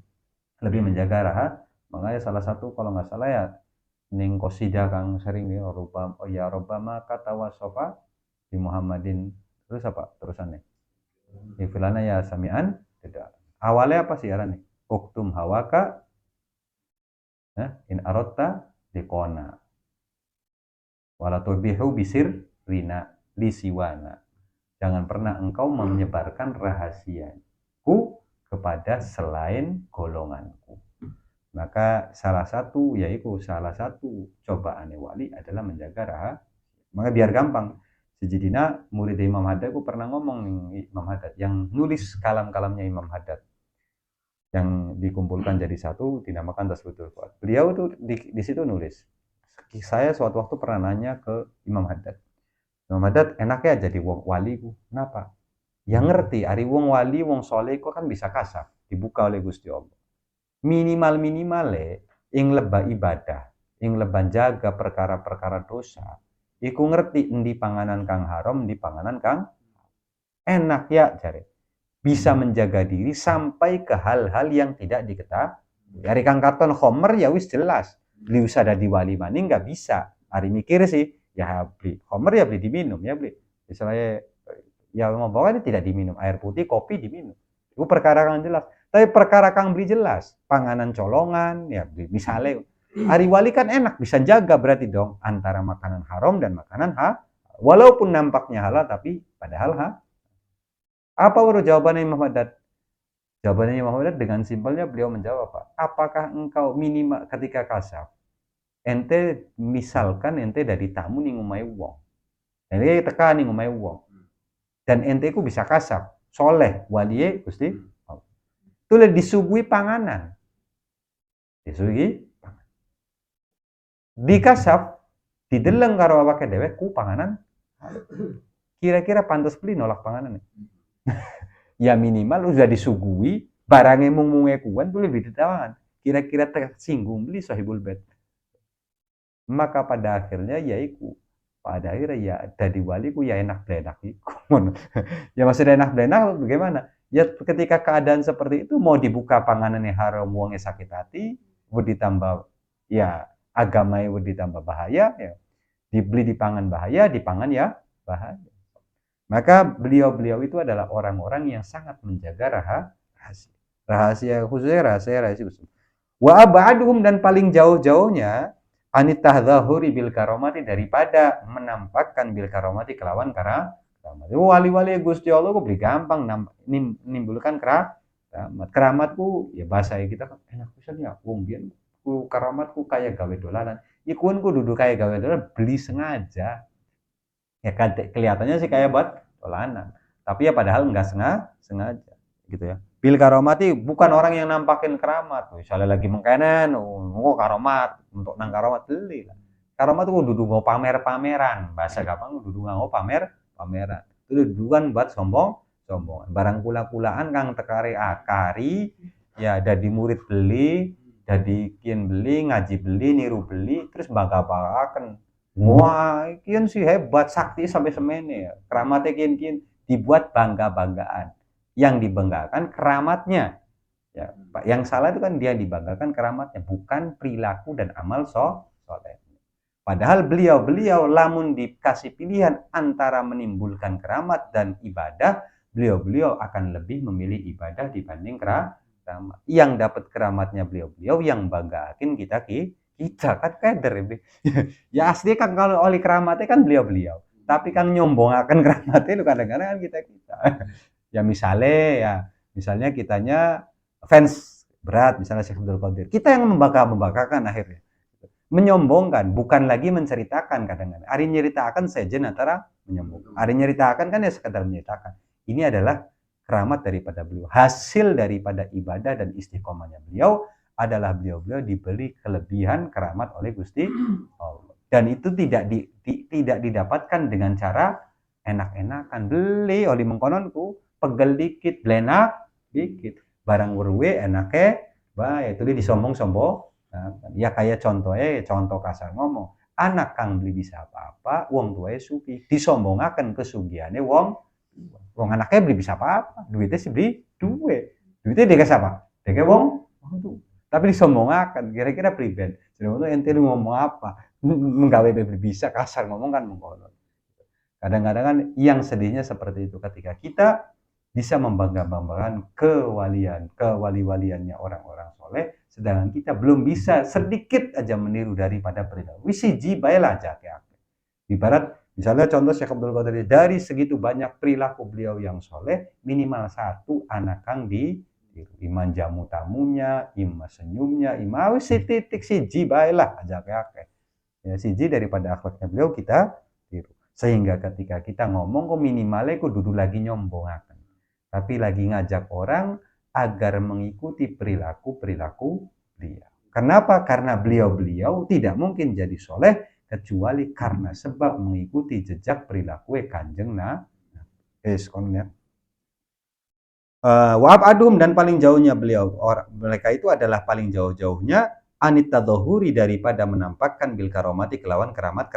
menjaga rahasia. Makanya salah satu kalau nggak salah ya ning qasidah kang sering ya Rabbama kata wasofa di Muhammadin, terus apa terusannya? Ifilana ya samian, tidak. Awalnya apa sih arane? Uktum hawaka in arotta dikona wala turbihu bisir rina lisiwana. Jangan pernah engkau menyebarkan rahasiaku kepada selain golonganku. Maka salah satu cobaan wali adalah menjaga rahasia. Maka biar gampang. Sejadinya murid Imam Haddad aku pernah ngomong Imam Haddad yang nulis kalam-kalamnya Imam Haddad yang dikumpulkan jadi satu dinamakan Tasbihul Fuad. Beliau tuh di situ nulis. Saya suatu waktu pernah nanya ke Imam Haddad. Imam Haddad enaknya jadi wong wali ku. Kenapa? Yang ngerti ari wong wali wong soleh kok kan bisa kasar dibuka oleh Gusti Allah. Minimal ing lebah ibadah, ing lebah jaga perkara-perkara dosa, iku ngerti endi panganan kang haram, endi panganan kang enak ya jare. Bisa menjaga diri sampai ke hal-hal yang tidak diketahui. Dari kang katon khomer ya wis jelas. Beli usada di wali maning nggak bisa. Hari mikir sih, ya beli khomer ya beli diminum ya beli. Misalnya ya mau bawa tidak diminum, air putih, kopi diminum. Itu perkara kang jelas. Tapi perkara kang beli jelas, panganan colongan, ya misalnya, hari wali kan enak, bisa jaga berarti dong, antara makanan haram dan makanan walaupun nampaknya halal, tapi padahal Apa menurut jawabannya Imam Haddad? Jawabannya Imam Haddad dengan simpelnya beliau menjawab, Pak, apakah engkau minimal ketika kasaf, ente misalkan ente dari tamu nih ngumai wong, ente tekan nih ngumai wong, dan ente ku bisa kasaf, soleh, waliye, Gusti, itu disuguhi panganan, dikasaf, dideleng karo awake dhewe ku panganan, kira-kira pantas beli nolak panganan. Ya minimal udah disuguhi barangnya mung-munge kuan tuh lebih ditawangan. Kira-kira tersinggung beli sahibul bait. Maka pada akhirnya ya dari wali ku ya enak blenak iku. Ya maksudnya enak blenak bagaimana? Ya ketika keadaan seperti itu mau dibuka panganannya haram, wonge sakit hati, ditambah ya agama ditambah bahaya, ya dibeli dipangan bahaya, dipangan ya bahaya. Maka beliau itu adalah orang-orang yang sangat menjaga rahasia khususnya rahasia. Wa abaduhum, dan paling jauh-jauhnya anit tahdhahuri bil karomati, daripada menampakkan bil karomati kelawan karamat. Wali-wali Gusti Allah kok beli gampang nimbulkan keramatku ya bahasa kita kan enak pisan ya wong biyen ku karamatku kayak gawe dolanan. Ikun ku duduk kayak gawe dolanan beli sengaja. Ya kan kelihatannya sih kayak buat dolanan, tapi ya padahal enggak sengaja. gitu ya. Bil karomati bukan orang yang nampakin keramat, misalnya lagi mengkenen, karomat, untuk nang karomat beli lah. Karomat itu dudu mau pamer-pameran, bahasa gampang dudu mau pameran. Itu dudukan buat sombongan. Barang kula-kulaan kang tekare akari, ya dadi murid beli, dadi kian beli, ngaji beli, niru beli, terus bangga-banggaken. Wah, kian sih hebat, sakti sampai semene ya. Keramatnya kian dibuat bangga-banggaan. Yang dibanggakan keramatnya. Ya, Pak, yang salah itu kan dia dibanggakan keramatnya, bukan perilaku dan amal soleh. Padahal beliau lamun dikasih pilihan antara menimbulkan keramat dan ibadah, beliau akan lebih memilih ibadah dibanding keramat. Yang dapat keramatnya beliau yang banggakin kita kan kader ya. Ya asli kan kalau oleh keramatnya kan beliau. Tapi kan nyombongakan keramatnya itu kadang-kadang kan kita. Ya misalnya kitanya fans berat misalnya Syekh Abdul Qadir. Kita yang membanggakan akhirnya. Menyombongkan, bukan lagi menceritakan kadang-kadang. Ari nyeritakan sejen antara menyombongkan. Ari nyeritakan kan ya sekedar menceritakan. Ini adalah keramat daripada beliau. Hasil daripada ibadah dan istiqomahnya beliau adalah beliau diberi kelebihan keramat oleh Gusti Allah. Dan itu tidak didapatkan dengan cara enak-enakan. Beli oleh mengkononku pegel dikit, blenak dikit. Barang werwe enake bae, itu disombong-sombong. Nah, ya kayak contoh kasar ngomong, anak kang beli bisa apa-apa, wong tuae suki, disombongaken kesugiane wong anaknya beli bisa apa-apa, duitnya sih beli duitnya dikasih apa? Dikasih wong tuh. Tapi disombongaken, kira-kira pribadi. Jadi itu ente lu ngomong apa? Menggawe beli bisa kasar ngomong kan mengkono. Kadang-kadang kan yang sedihnya seperti itu ketika kita bisa membangga-banggakan kewali-waliannya orang-orang soleh, sedangkan kita belum bisa sedikit aja meniru daripada perilaku. Wisiji baiklah aja. Ibarat misalnya contoh Syekh Abdul Qadir dari segitu banyak perilaku beliau yang soleh, minimal satu anak kang di iman jamu tamunya, iman senyumnya, iman titik siji baiklah aja ya siji daripada akhlaknya beliau kita tiru. Sehingga ketika kita ngomong kok minimalnya kok duduk lagi nyombongaken. Tapi lagi ngajak orang agar mengikuti perilaku beliau. Kenapa? Karena beliau tidak mungkin jadi soleh kecuali karena sebab mengikuti jejak perilaku kanjeng Wa'ab adum dan paling jauhnya beliau mereka itu adalah paling jauh-jauhnya anit tadhahuri daripada menampakkan bil karomati kelawan keramat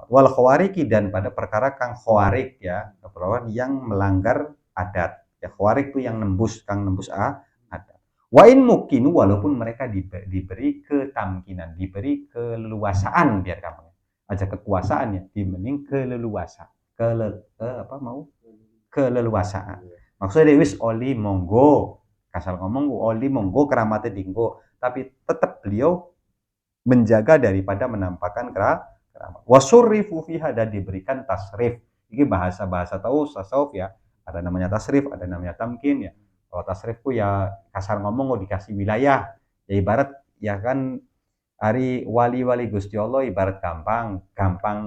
wal khawariki dan pada perkara kang khawarik ya keperluan yang melanggar adat ya khawarik itu yang nembus adat wa in mungkin walaupun mereka diberi ketamkinan diberi keleluasaan biar gampang aja kekuasaan ya dibanding keleluasaan keleluasaan maksudnya wis oli monggo kasar ngomong oli monggo keramatnya dinggo tapi tetap beliau menjaga daripada menampakkan keramat wasurrifu fiha dan diberikan tasrif ini bahasa tasawuf ya ada namanya tasrif ada namanya tamkin ya kalau tasrifku ya kasar ngomong dikasih wilayah ya ibarat ya kan hari wali-wali Gusti Allah ibarat gampang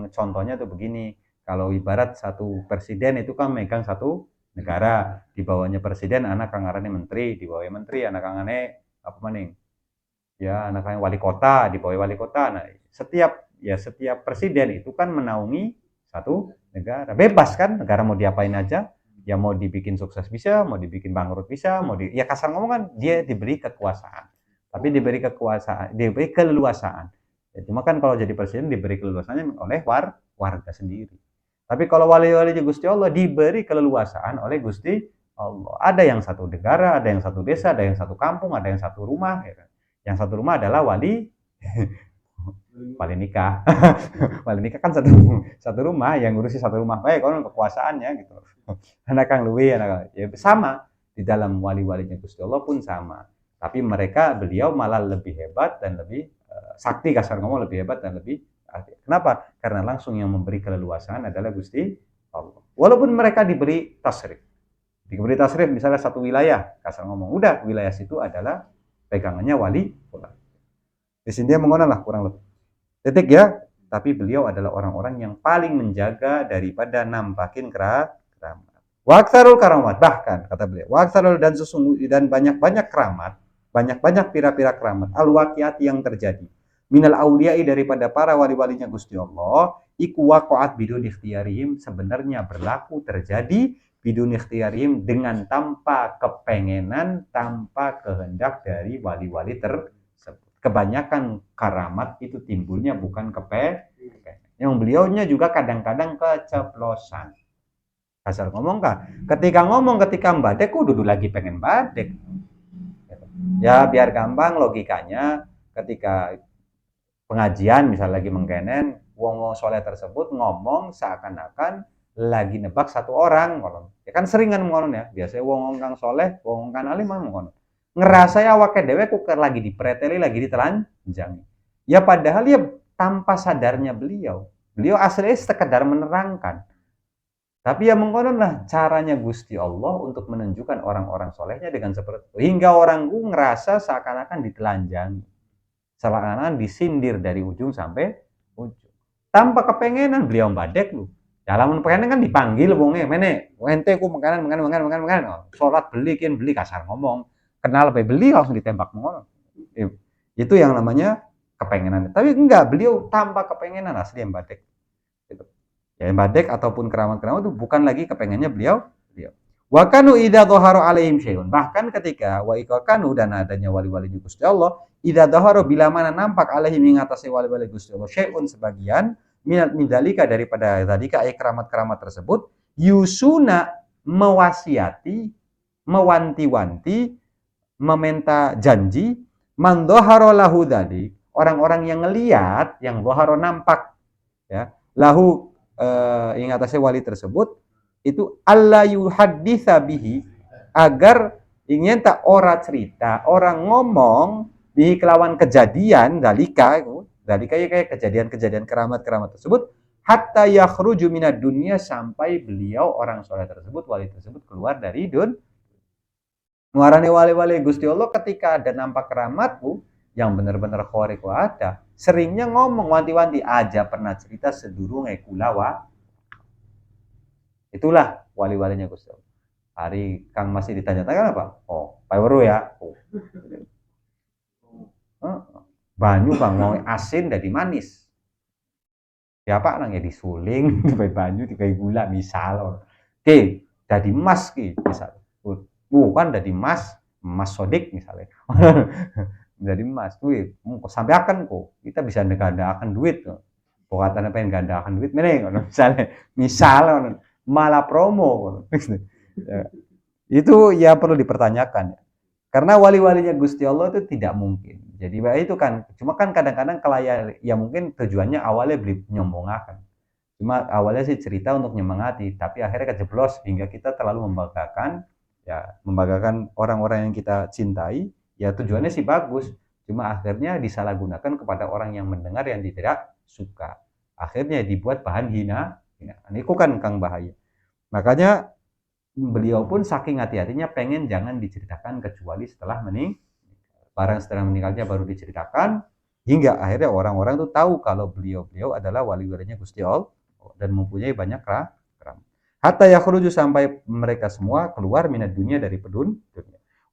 contohnya tuh begini kalau ibarat satu presiden itu kan megang satu negara di bawahnya presiden anak kangarane menteri di bawahnya menteri anak kangane apa maning ya anak kangane wali kota di bawah wali kota nah setiap presiden itu kan menaungi satu negara bebas kan negara mau diapain aja ya mau dibikin sukses bisa mau dibikin bangkrut bisa ya kasar ngomong kan dia diberi kekuasaan tapi diberi keleluasaan ya, cuma kan kalau jadi presiden diberi keleluasannya oleh warga sendiri tapi kalau wali-wali Gusti Allah diberi keleluasaan oleh Gusti Allah. Ada yang satu negara, ada yang satu desa, ada yang satu kampung, ada yang satu rumah. Ya kan? Yang satu rumah adalah wali nikah. Wali nikah kan satu rumah, yang ngurusi satu rumah. Baik, kalau kekuasaannya gitu. Anak kang luwe, ya sama. Di dalam wali-walinya Gusti Allah pun sama. Tapi beliau malah lebih hebat dan lebih sakti kasar ngomong lebih hebat dan lebih kenapa? Karena langsung yang memberi keleluasaan adalah Gusti Allah. Walaupun mereka diberi tasrif. Diberi tasrif misalnya satu wilayah, kasar ngomong, udah wilayah situ adalah pegangannya wali. Di sini dia mengenal lah kurang lebih. Titik ya, tapi beliau adalah orang-orang yang paling menjaga daripada nampakin keramat. Wa aktsarul karamat, bahkan kata beliau, wa aktsarul dan sesungguhnya dan banyak-banyak keramat, banyak-banyak pira-pira keramat al-waqiat yang terjadi. Minal auliyai daripada para wali-walinya Gusti Allah, iku waqa'at bidun ikhtiyarihim sebenarnya berlaku terjadi bidun ikhtiyarihim dengan tanpa kepengenan, tanpa kehendak dari wali-wali tersebut. Kebanyakan karamat itu timbulnya bukan kepengen. Yang beliaunya juga kadang-kadang keceplosan. Kasar ngomong kah? Ketika mbadek, duduk lagi pengen badek. Ya biar gampang logikanya, ketika pengajian misal lagi mengkenen, wong soleh tersebut ngomong seakan-akan lagi nebak satu orang, ya kan seringan ngono ya. Biasanya wong kang soleh, wong kang alim ngono. Ngerasa ya awake dhewe ku lagi dipreteli, lagi ditelanjangi. Ya padahal ya tanpa sadarnya beliau aslinya sekedar menerangkan. Tapi ya mengkonon lah caranya Gusti Allah untuk menunjukkan orang-orang solehnya dengan seperti itu. Hingga orang ku ngerasa seakan-akan ditelanjangi. Seakan-akan disindir dari ujung sampai ujung. Tanpa kepengenan beliau badek lu. Dalam pengen kan dipanggil wonge, mene, ente ku makanan. Sholat beli kasar ngomong. Kenal apa beli langsung ditembak ngono. Itu yang namanya kepengenan. Tapi enggak, beliau tanpa kepengenan asli yang badek. Gitu. Ya badek ataupun keramat-keramat itu bukan lagi kepengennya beliau. Wa kanu idza dhahara alaihim syai'un. Bahkan ketika wa ikakanu dan adanya wali-wali Gusti Allah, idza dhahara bila mana nampak alaihim mengatasi wali-wali Gusti Allah syai'un sebagian minat midalika daripada tadika ay keramat-keramat tersebut, yusuna mewasiati, mewanti-wanti, meminta janji man dhahara lahu dzalik, orang-orang yang ngelihat, yang dhahara nampak ya, lahu ingatasi wali tersebut itu alla yuhadditsa bihi, agar ingin tak ora cerita, orang ngomong di kelawan kejadian dalika ya kayak kejadian-kejadian keramat-keramat tersebut hatta yakhruju minad dunya, sampai beliau orang soleh tersebut, wali tersebut keluar dari Muarane wali-wali Gusti Allah ketika ada nampak keramatku yang benar-benar khariq ada, seringnya ngomong wanti-wanti aja pernah cerita sedurunge kulawa. Itulah wali-walinya Gusti Allah. Hari Kang masih ditanya-tanya apa? Oh, Paiweru ya. Oh. Banyu Kang mau asin jadi manis. Ya Pak nang ya disuling, dikai banyu, dikai gula misal. Oke, jadi emas ki misal. Kan jadi emas sodik misalnya. Jadi emas duit sampai akan kok kita bisa gandakan duit tuh pokoknya pengen gandakan duit meneng misalnya malah promo ya. Itu ya perlu dipertanyakan karena wali-walinya Gusti Allah itu tidak mungkin jadi itu kan cuma kan kadang-kadang ya mungkin tujuannya awalnya beli nyombongakan cuma awalnya sih cerita untuk nyemangati tapi akhirnya kejeblos hingga kita terlalu membanggakan orang-orang yang kita cintai. Ya tujuannya sih bagus, cuma akhirnya disalahgunakan kepada orang yang mendengar yang tidak suka. Akhirnya dibuat bahan hina. Ini kan Kang bahaya. Makanya beliau pun saking hati-hatinya pengen jangan diceritakan kecuali setelah meninggal. Barang setelah meninggalnya baru diceritakan hingga akhirnya orang-orang tuh tahu kalau beliau adalah wali-walinya Gusti Allah dan mempunyai banyak keramat. Hatta yakhruju, sampai mereka semua keluar minat dunia dari dunia.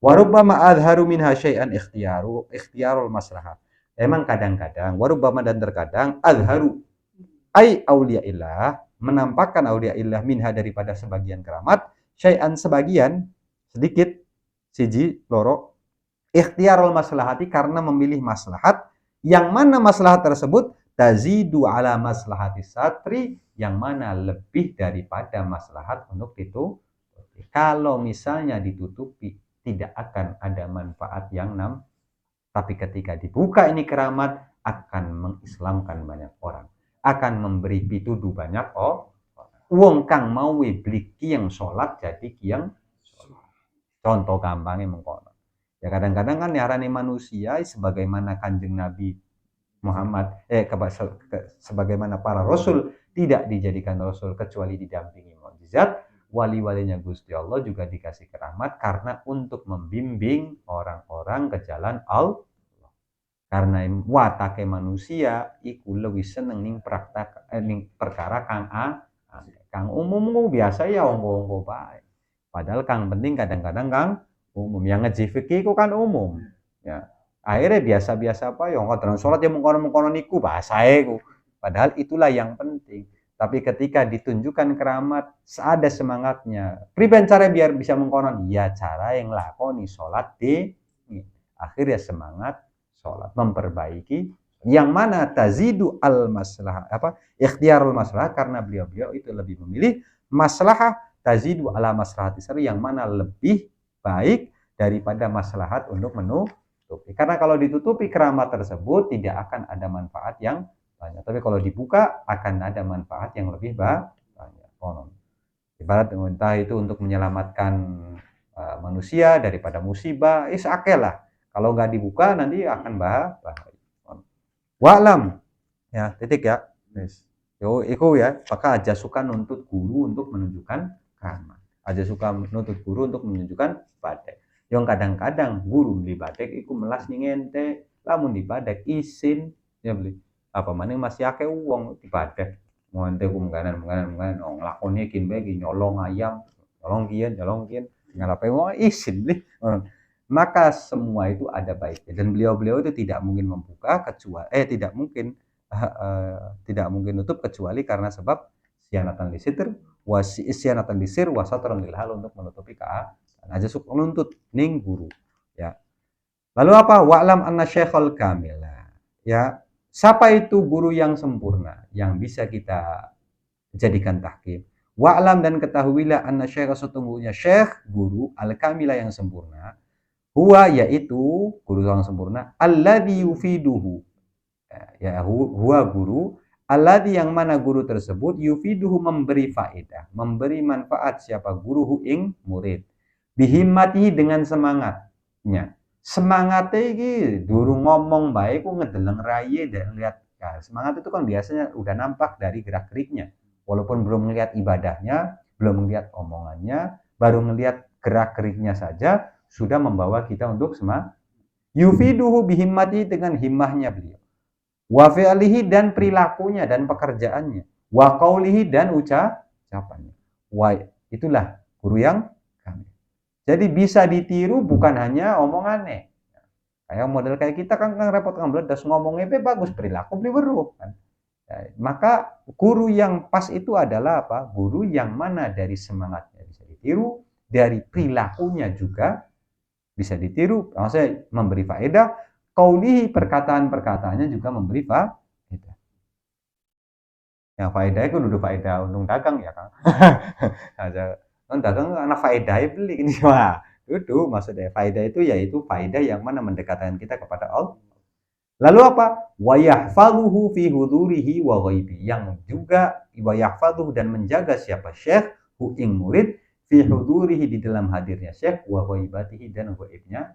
Warubbama adharu minha syai'an ikhtiyarul maslahah. Emang kadang-kadang, warubbama dan terkadang adharu ai auliyaillah, menampakkan auliyaillah minha daripada sebagian keramat, syai'an sebagian, sedikit, siji, loro, ikhtiyarul maslahati, karena memilih maslahat, yang mana maslahat tersebut tazidu ala maslahati satri, yang mana lebih daripada maslahat untuk ditutupi. Kalau misalnya ditutupi tidak akan ada manfaat yang tapi ketika dibuka ini keramat akan mengislamkan banyak orang, akan memberi pituduh banyak wong kang mau beli kiyang sholat jadi kiyang sholat. Contoh gampangnya mengkono. Ya kadang-kadang kan nyarani manusia sebagaimana Kanjeng Nabi Muhammad sebagaimana para rasul tidak dijadikan rasul kecuali didampingi mukjizat. Wali-walinya Gusti Allah juga dikasih keramat karena untuk membimbing orang-orang ke jalan Allah. Karena watake manusia iku lebih seneng ning praktek ning perkara kang umum biasa ya onggo-onggo bae. Padahal kang penting kadang-kadang kang umum. Yang ngaji fikih ku kan umum. Ya. Akhirnya biasa-biasa apa yang kadang sholat yang mengkonon-mengkonon iku bahasae ku. Padahal itulah yang penting. Tapi ketika ditunjukkan keramat, ada semangatnya. Priben cara biar bisa mengkonon? Ya cara yang lakoni sholat di akhirnya semangat sholat memperbaiki yang mana tazidu al maslahah ikhtiarul maslahah karena beliau itu lebih memilih maslahah tazidu ala maslahati syar'i yang mana lebih baik daripada maslahat untuk menutupi. Karena kalau ditutupi keramat tersebut tidak akan ada manfaat yang banyak. Tapi kalau dibuka akan ada manfaat yang lebih banyak. Ibarat entah itu untuk menyelamatkan manusia daripada musibah, lah. Kalau nggak dibuka nanti akan bahaya. Wa'lam ya titik ya. Yes. Yo iku ya, maka aja suka nuntut guru untuk menunjukkan keramat. Aja suka nuntut guru untuk menunjukkan badek. Yang kadang-kadang guru beli badek iku melas ning ente, lamun di badek isin ya beli. Apa maning masih akeh uang di badek. Mau ente ku mengganan oh nglakoni kin bae nyolong ayam, nyolong kian, ngalape wong isin beli. Maka semua itu ada baiknya dan beliau itu tidak mungkin membuka kecuali tidak mungkin nutup kecuali karena sebab sianatan lisir wasatron lil hal untuk menutupi aja suka nuntut ning guru ya. Lalu apa? Wa'lam anna syekhul kamila ya. Siapa itu guru yang sempurna yang bisa kita jadikan tahkim? Wa'lam dan ketahuilah anna syekh sesungguhnya syekh guru al-kamila yang sempurna huwa yaitu guru yang sempurna alladzi yufiduhu ya huwa guru alladzi yang mana guru tersebut yufiduhu memberi faedah memberi manfaat siapa guru ing murid bihimmatihi dengan semangatnya iki durung ngomong baik ku ngedeleng raye dan lihat ya, semangat itu kan biasanya udah nampak dari gerak-geriknya walaupun belum melihat ibadahnya belum melihat omongannya baru melihat gerak-geriknya saja sudah membawa kita untuk semangat. Yufiduhu bihimmati dengan himmahnya beliau. Wa fi'lihi dan perilakunya dan pekerjaannya. Wa qaulihi dan ucapannya. Wa itulah guru yang kami. Jadi bisa ditiru bukan hanya omongannya. Kayak model kayak kita kan repot kan bledas ngomongnya bagus perilaku beli weruh kan. Ya, maka guru yang pas itu adalah apa? Guru yang mana dari semangatnya bisa ditiru, dari perilakunya juga bisa ditiru, maksudnya memberi faedah, qaulihi perkataan-perkataannya juga memberi faedah. Yang faedah itu duduk faedah untung dagang ya Kang. Aja dagang anak faedah beli ini wah. Itu maksudnya faedah itu yaitu faedah yang mana mendekatkan kita kepada Allah. Lalu apa? Wa yahfazuhu fi hudurihi wa ghaibi. Yang juga wa yahfazuhu dan menjaga siapa syekh hu ing murid fi hudurihi di dalam hadirnya syekh wa ghaibatihi dan ghaibnya.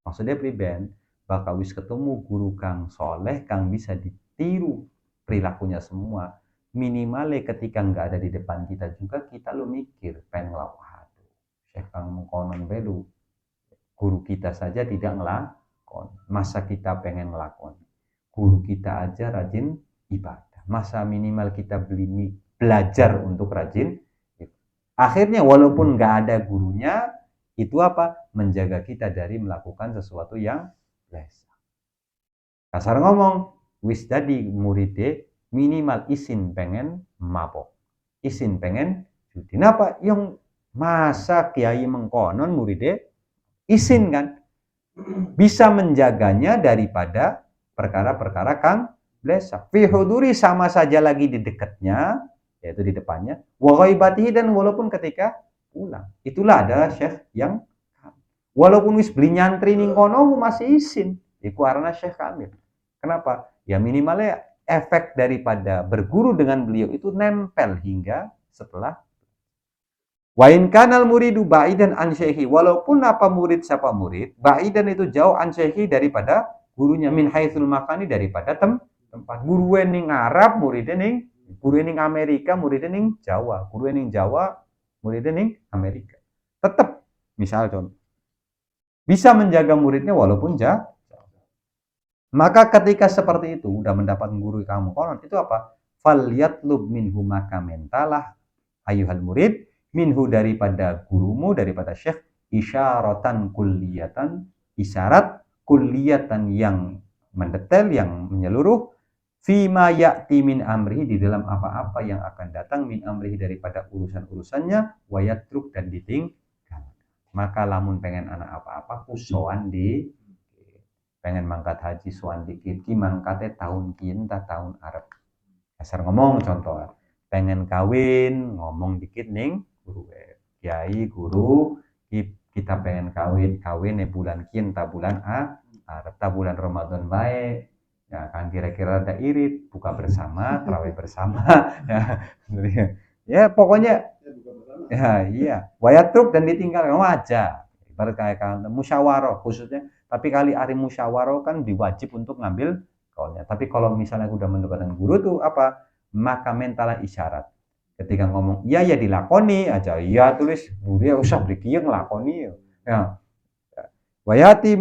Maksudnya priben bakal wis ketemu guru kang soleh kang bisa ditiru perilakunya semua. Minimalnya ketika nggak ada di depan kita juga kita lu mikir pengen ngelawan. Syekh kang mengkonon belu guru kita saja tidak ngelakon. Masa kita pengen ngelakon? Guru kita aja rajin ibadah. Masa minimal kita belajar untuk rajin. Akhirnya walaupun nggak ada gurunya, itu apa? Menjaga kita dari melakukan sesuatu yang biasa. Kasar ngomong, wis jadi muridnya minimal isin pengen mabok. Isin pengen judi. Napa? Yang masa kiai mengkonon muridnya isin kan? Bisa menjaganya daripada perkara-perkara kang blesak. Fi huduri sama saja lagi di dekatnya, yaitu di depannya. Wa ghaibatihi dan walaupun ketika pulang. Itulah adalah syekh yang walaupun wis beli nyantri ning kono masih isin. Iku arana syekh kamil. Kenapa? Ya minimalnya efek daripada berguru dengan beliau itu nempel hingga setelah wa in kanal muridu ba'idan an syekhi walaupun apa murid siapa murid ba'idan itu jauh an syekhi daripada gurunya min haitsul makani daripada tempat guru ning Arab muridnya ning guru ning Amerika muridnya ning Jawa guru ning Jawa muridnya ning Amerika tetap misal contoh bisa menjaga muridnya walaupun jauh. Maka ketika seperti itu udah mendapat guru kamu konon itu apa? Falyatlub minhu maka mentalah ayuhal murid minhu daripada gurumu, daripada syekh, isyaratan kulliyatan, isyarat kulliyatan yang mendetail, yang menyeluruh, fima ya'ti min amrihi, di dalam apa-apa yang akan datang, min amrihi daripada urusan-urusannya, wayatruk dan ditinggal. Maka lamun pengen anak apa-apa ku soan di pengen mangkat haji soan dikit ki mangkatnya tahun kian ta tahun Arab. Asal ngomong contoh, pengen kawin ngomong dikit ning guru kiai guru kita pengen kawin bulan kian ta bulan Arab ta bulan Ramadan baik. Ya kan kira-kira ada irit buka bersama tarawih bersama ya, ya pokoknya ya iya wayatruk dan ditinggal wajar ibarat kayak musyawarah khususnya, tapi kali hari musyawarah kan diwajib untuk ngambil kaulnya. Tapi kalau misalnya udah mendapatkan guru tuh apa, maka mentalah isyarat ketika ngomong iya ya dilakoni aja, iya tulis guru ya usah beri ngelakoni ya. Wayati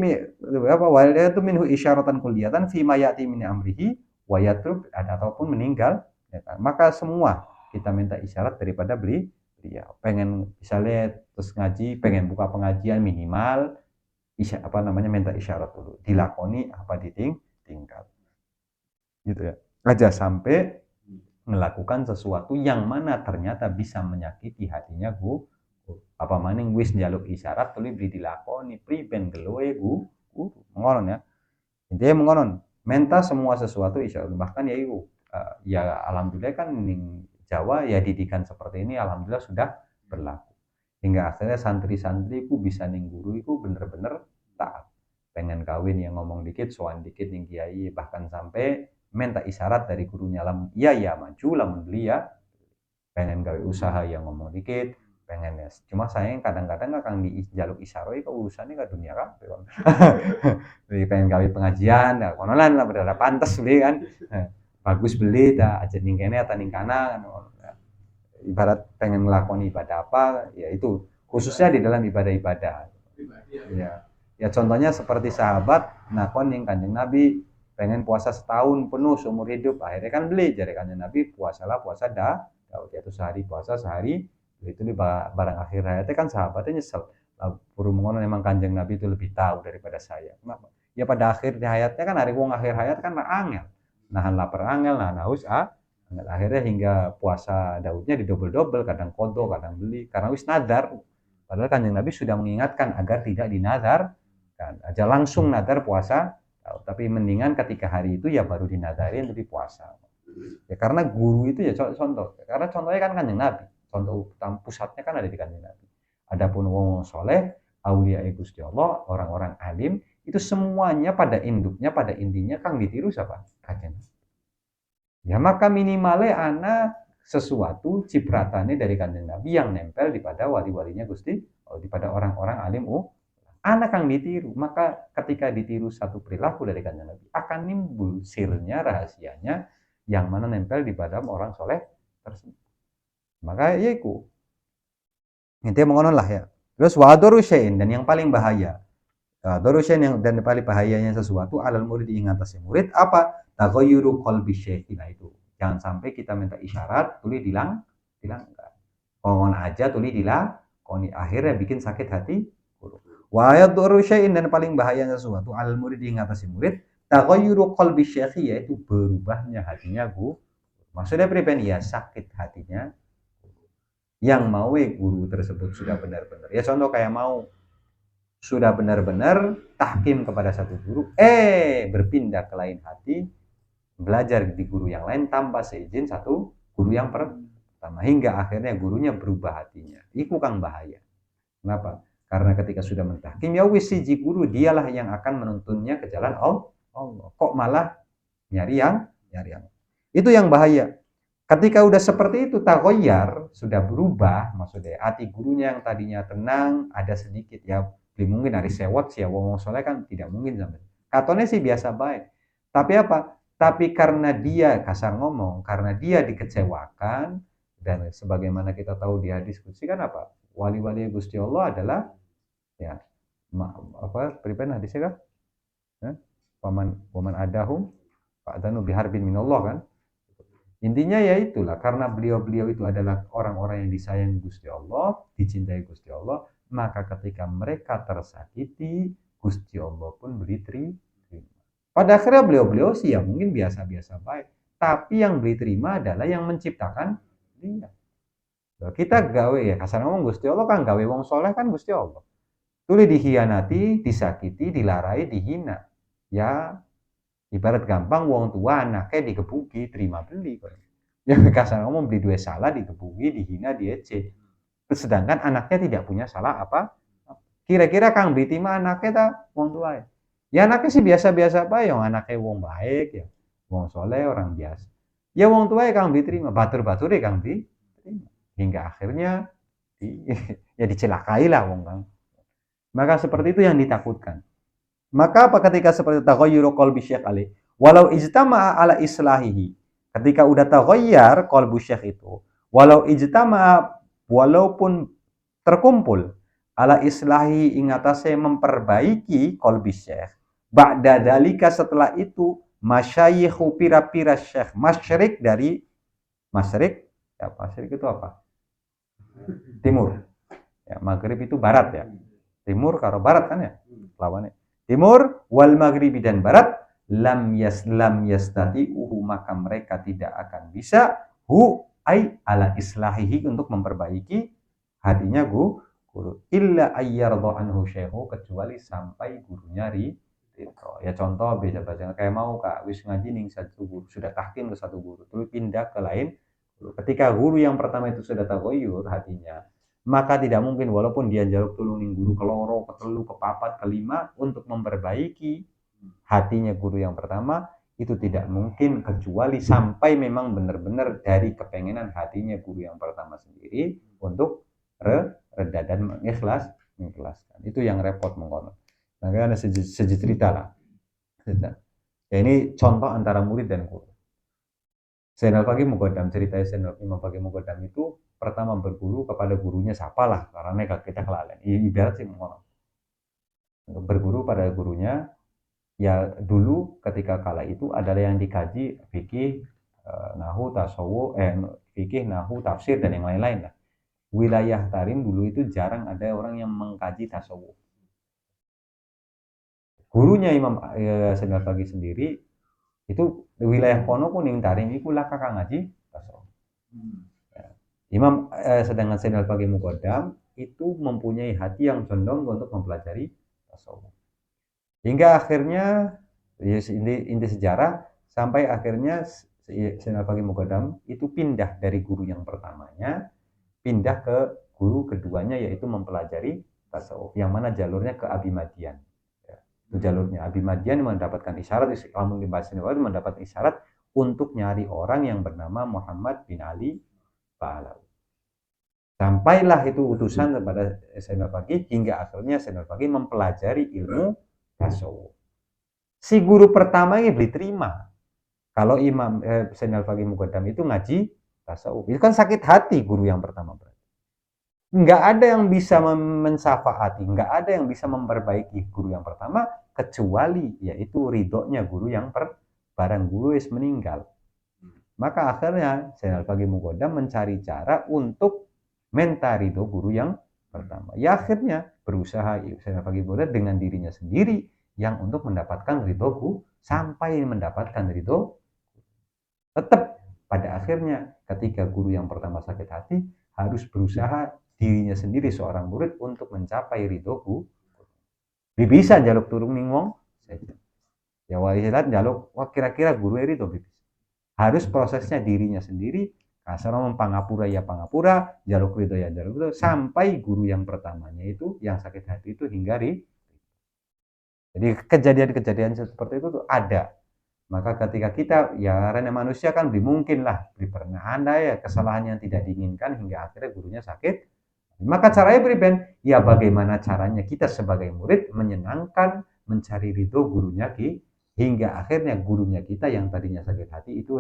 apa wayatu minhu isyaratan kulliyatan fi ma yati min amrihi wayatruk ataupun meninggal ya kan? Maka semua kita minta isyarat daripada beliau. Pengen misalnya terus ngaji, pengen buka pengajian minimal apa namanya minta isyarat dulu, dilakoni apa ditinggal. Gitu ya. Aja sampai melakukan sesuatu yang mana ternyata bisa menyakiti hatinya apa maning wis njaluk isyarat tuli beli dilakoni priben geloe mengonon ya intinya mengonon menta semua sesuatu isyarat bahkan ya ibu ya alhamdulillah kan ning Jawa ya didikan seperti ini alhamdulillah sudah berlaku hingga akhirnya santri-santri ku bisa ning guru itu bener-bener taat pengen kawin yang ngomong dikit soan dikit ning kiai bahkan sampai minta isyarat dari gurunya lam iya ya maju lamun beli ya pengen gawe usaha yang ngomong dikit pengen ya cuma sayang kadang-kadang akan di jaluk isyarat itu urusannya ke dunia kan jadi pengen gawe pengajian nah konolan lah berada pantas beli kan bagus beli dah aja ning kene atau ning kana kan ibarat pengen ngelakoni ibadah apa ya itu khususnya di dalam ibadah-ibadah ya ya contohnya seperti sahabat nakon yang kanjeng Nabi pengen puasa setahun penuh seumur hidup akhirnya kan beli jadi kanjeng Nabi puasalah puasa Daud yaitu sehari puasa sehari itu di barang akhir hayatnya kan sahabatnya nyesel puru mengono memang kanjeng Nabi itu lebih tahu daripada saya kenapa ya pada akhir hayatnya kan hari wong akhir hayat kan angel nahan lapar angel nahan haus akhirnya hingga puasa Daudnya didobel-dobel kadang kodo kadang beli karena wis nadar padahal kanjeng Nabi sudah mengingatkan agar tidak dinadar kan aja langsung nadar puasa tapi mendingan ketika hari itu ya baru dinadarin lebih puasa ya karena guru itu ya contoh karena contohnya kan kanjeng Nabi contoh pusatnya kan ada di kanjeng Nabi adapun wong soleh aulia Gusti Allah orang-orang alim itu semuanya pada induknya pada intinya kang ditiru siapa kanjeng ya maka minimalnya anak sesuatu cipratannya dari kanjeng Nabi yang nempel di pada wali-walinya Gusti di pada orang-orang alim anak yang ditiru maka ketika ditiru satu perilaku dari kanjeng Nabi akan nimbul sirnya rahasianya yang mana nempel di pada orang soleh tersebut maka ya itu intinya mengonon lah ya terus wadoru syai'in dan yang paling bahaya doru syai'in yang dan paling bahayanya sesuatu alal murid ingatasi murid apa taghayyuru qalbi syekh nah itu jangan sampai kita minta isyarat tuli dilanggar ngomong aja tuli dilakoni akhirnya bikin sakit hati guru wa yadurru syai'in dan paling bahayanya sesuatu alal murid ingatasi murid taghayyuru qalbi syekh yaitu berubahnya hatinya maksudnya pribadi ya sakit hatinya yang mau guru tersebut sudah benar-benar ya contoh kayak mau sudah benar-benar tahkim kepada satu guru berpindah ke lain hati belajar di guru yang lain tanpa seizin satu guru yang pertama hingga akhirnya gurunya berubah hatinya itu kang bahaya kenapa karena ketika sudah mentahkim ya wis siji guru dialah yang akan menuntunnya ke jalan Allah kok malah nyari yang itu yang bahaya. Ketika udah seperti itu tagoyar sudah berubah maksudnya hati gurunya yang tadinya tenang ada sedikit ya mungkin hari sewot sih ya wong soleh kan tidak mungkin sampai katone sih biasa baik tapi apa tapi karena dia kasar ngomong karena dia dikecewakan dan sebagaimana kita tahu di hadis qudsi kan apa wali-wali Gusti Allah adalah ya apa pribadi hadisnya kan paman adahum fa'danu biharbin minallah kan Intinya ya itulah, karena beliau-beliau itu adalah orang-orang yang disayang Gusti Allah, dicintai Gusti Allah, maka ketika mereka tersakiti, Gusti Allah pun beri terima. Pada akhirnya beliau-beliau sih ya mungkin biasa-biasa baik, tapi yang beri terima adalah yang menciptakan dia. Kita gawe ya kasar ngomong Gusti Allah kan gawe wong soleh kan Gusti Allah. Tuli dihianati, disakiti, dilarai, dihina. Ya ibarat gampang wong tua anaknya digebuki, terima beli. Ya kasar ngomong beli dua salah digebuki, dihina, diejek. Sedangkan anaknya tidak punya salah apa. Kira-kira Kang beli terima anaknya tak wong tua ya. Ya anaknya sih biasa-biasa apa ya, anaknya wong baik ya. Wong soleh orang biasa. Ya wong tua ya Kang beli terima, batur-batur ya Kang beli terima. Hingga akhirnya ya dicelakai lah wong Kang. Maka seperti itu yang ditakutkan. Maka apa ketika seperti taghayyuru qalbi syekh ali, walau ijtama'a ala islahihi, ketika udah taghayyar qalbu syekh itu, walau ijtama'a, walaupun terkumpul ala islahi ingatase memperbaiki qalbi syekh, ba'da dalika setelah itu masyayikhu pira-pira syekh, masyrik dari masyrik, ya masyrik itu apa? Timur. Ya, maghrib itu barat ya. Timur karo barat kan ya lawannya. Timur wal maghribi dan barat lam yastati'uhu, maka mereka tidak akan bisa hu ai ala islahihi, untuk memperbaiki hatinya guru illa ayyarda anhu syekhu, kecuali sampai gurunya ridho. Ya contoh beda baca kayak mau Kak wis ngaji ning satu guru, sudah tahkim ke satu guru, terus pindah ke lain guru. Ketika guru yang pertama itu sudah tagoyur hatinya, maka tidak mungkin walaupun dia jaluk tulung ning guru keloro, ketelu, kepapat, kelima untuk memperbaiki hatinya guru yang pertama, itu tidak mungkin kecuali sampai memang benar-benar dari kepengenan hatinya guru yang pertama sendiri untuk reda dan mengikhlaskan. Itu yang repot mengkono. Nah, ada cerita lah. Ya, ini contoh antara murid dan guru. Zainal Faqih Muqaddam, ceritanya Zainal Faqih Muqaddam itu pertama berguru kepada gurunya siapa lah, karena kita kelalen. Ibarat sih berguru pada gurunya. Ya dulu ketika kala itu adalah yang dikaji fikih, nahu, tasawuf, fikih, nahu, tafsir dan yang lain-lain lah. Wilayah Tarim dulu itu jarang ada orang yang mengkaji tasawuf. Gurunya Imam Zainal Faqih sendiri itu wilayah kono kuning Tarim iku lah kakak ngaji tasawuf. Imam sedangkan Zainal Faqih Muqaddam itu mempunyai hati yang condong untuk mempelajari tasawuf. Hingga akhirnya inti sejarah sampai akhirnya Zainal Faqih Muqaddam itu pindah dari guru yang pertamanya, pindah ke guru keduanya, yaitu mempelajari tasawuf, yang mana jalurnya ke Abimadian. Ya, itu jalurnya Abimadian mendapatkan isyarat, Islam mendapat isyarat untuk nyari orang yang bernama Muhammad bin Ali Pahlawi. Sampailah itu utusan kepada Zainal Faqih, hingga akhirnya Zainal Faqih mempelajari ilmu tasawuf. Si guru pertama ini diterima. Kalau Imam Zainal Faqih Muqaddam itu ngaji tasawuf, itu kan sakit hati guru yang pertama berarti. Nggak ada yang bisa mensyafaati, nggak ada yang bisa memperbaiki guru yang pertama kecuali yaitu ridhonya guru yang barang guru is meninggal. Maka akhirnya Zainal Faqih Muqaddam mencari cara untuk minta ridho guru yang pertama. Ya akhirnya berusaha Zainal Faqih Muqaddam dengan dirinya sendiri yang untuk mendapatkan ridhoku, sampai mendapatkan ridho. Tetap pada akhirnya ketika guru yang pertama sakit hati, harus berusaha dirinya sendiri seorang murid untuk mencapai ridhoku. Bisa jaluk turun ning wong ya walilat jaluk wah kira-kira guru ridho harus prosesnya dirinya sendiri. Kasar pangapura ya pangapura, jaluk ridho ya jaluk ridho, sampai guru yang pertamanya itu yang sakit hati itu hindari. Jadi kejadian-kejadian seperti itu tuh ada. Maka ketika kita ya karena manusia kan mungkin lah pernah ada ya kesalahan yang tidak diinginkan hingga akhirnya gurunya sakit. Maka caranya beriben, ya bagaimana caranya kita sebagai murid menyenangkan, mencari ridho gurunya hingga akhirnya gurunya kita yang tadinya sakit hati itu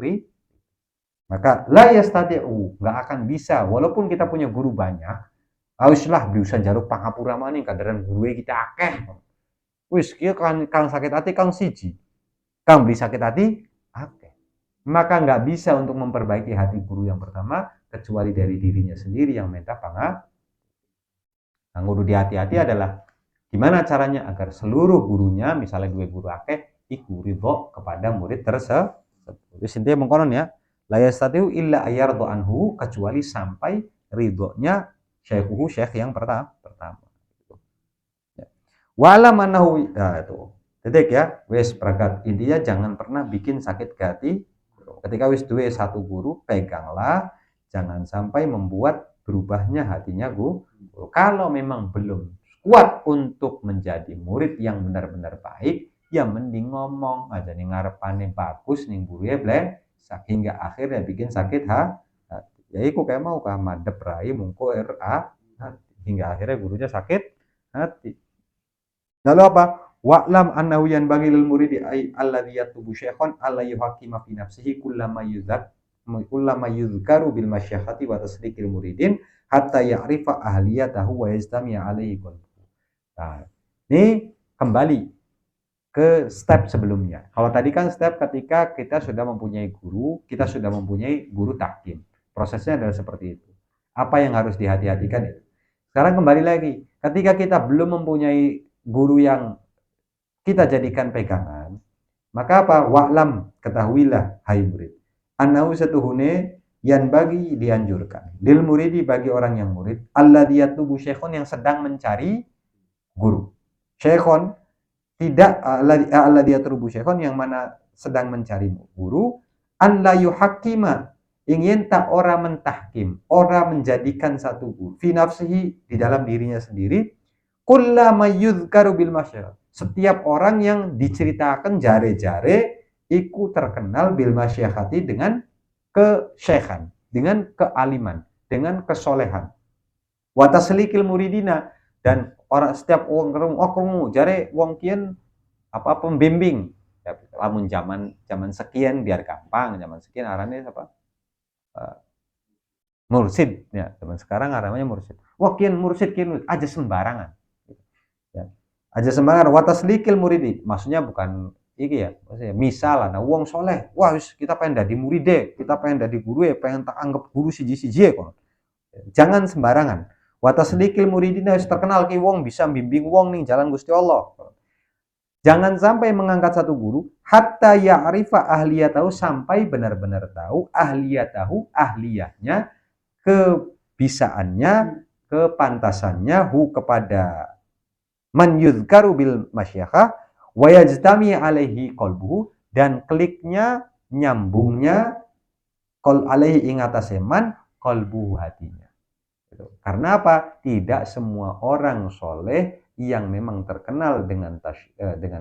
maka la yastati'u, nggak akan bisa walaupun kita punya guru banyak. Haruslah berusaha jaluk pangapura maning kadaran guru kita akeh. Wis kieu kang sakit hati kang siji. Kang beli sakit hati akeh. maka nggak bisa untuk memperbaiki hati guru yang pertama kecuali dari dirinya sendiri yang minta pangapunten. Nah, kudu hati-hati adalah gimana caranya agar seluruh gurunya, misalnya dua guru akeh, iku ridho kepada murid tersebut. Jadi intinya mengkonon ya, la yastati'u illa ayyardu anhu, kecuali sampai ridhonya syekh yang pertama. Wala manahu, nah itu. Titik ya, wes perangkat. Intinya jangan pernah bikin sakit hati. Ketika wis duwe satu guru, peganglah, jangan sampai membuat berubahnya hatinya guru. Kalau memang belum kuat untuk menjadi murid yang benar-benar baik, ya mending ngomong aja nih ngarepane bagus nih guru ya bleh, hingga akhirnya bikin sakit hati. Ya iku kayak mau kah madep rai mungko hingga akhirnya gurunya sakit hati. Lalu apa? Wa'lam annahu yanbaghi lil muridi ay alladhi yatubu syaikhan alla yuhaqima fi nafsihi kullama yuzkaru bil masyakhati wa tasdiqil muridin hatta ya'rifa ahliyatahu wa yastami'a alaihi qalbuhu. Nah, ini kembali ke step sebelumnya. Kalau tadi kan step ketika kita sudah mempunyai guru, kita sudah mempunyai guru tahkim. Prosesnya adalah seperti itu. Apa yang harus dihati-hatikan itu? Sekarang kembali lagi, ketika kita belum mempunyai guru yang kita jadikan pegangan, maka apa? Wa'lam, ketahuilah hai murid, annahu satuhune yang bagi dianjurkan lil muridi, bagi orang yang murid, alladzi yatlubu syekhon, yang sedang mencari guru. Syekhon tidak alladzi yatlubu syekhon, yang mana sedang mencari guru, an la yuhakkima, ingin tak ora mentahkim, ora menjadikan satu guru fi nafsihi, di dalam dirinya sendiri, kullama yuzkaru bil masyarakat, setiap orang yang diceritakan jare-jare iku terkenal bil masyakhati, dengan kesyekhan, dengan kealiman, dengan kesolehan. Wa taslikil muridina, dan orang setiap wong krungu jare wong kian apa pembimbing. Ya, lamun zaman sekian biar gampang, zaman sekian arane apa? Mursid ya, zaman sekarang namanya mursid. Wah kian mursid kian aja sembarangan. Ya. Aja sembarangan wataslikil muridi, maksudnya bukan iki ya, maksudnya misal nah wong soleh, wah kita pengen dadi muride, kita pengen dadi guru ya, pengen tak anggap guru siji-siji ya. Jangan sembarangan. Wataslikil muridina, wis terkenal ki wong bisa bimbing wong nih jalan Gusti Allah. Jangan sampai mengangkat satu guru hatta ya'rifa ahliyatahu, sampai benar-benar tahu ahliyatahu, ahliyahnya, kebisaannya, kepantasannya, kepada man yuzkaru bil masyakhah wa yajtami alaihi qalbuhu, dan kliknya, nyambungnya qol alaihi ing atase man qalbuhu, hatinya. Karena apa? Tidak semua orang soleh yang memang terkenal dengan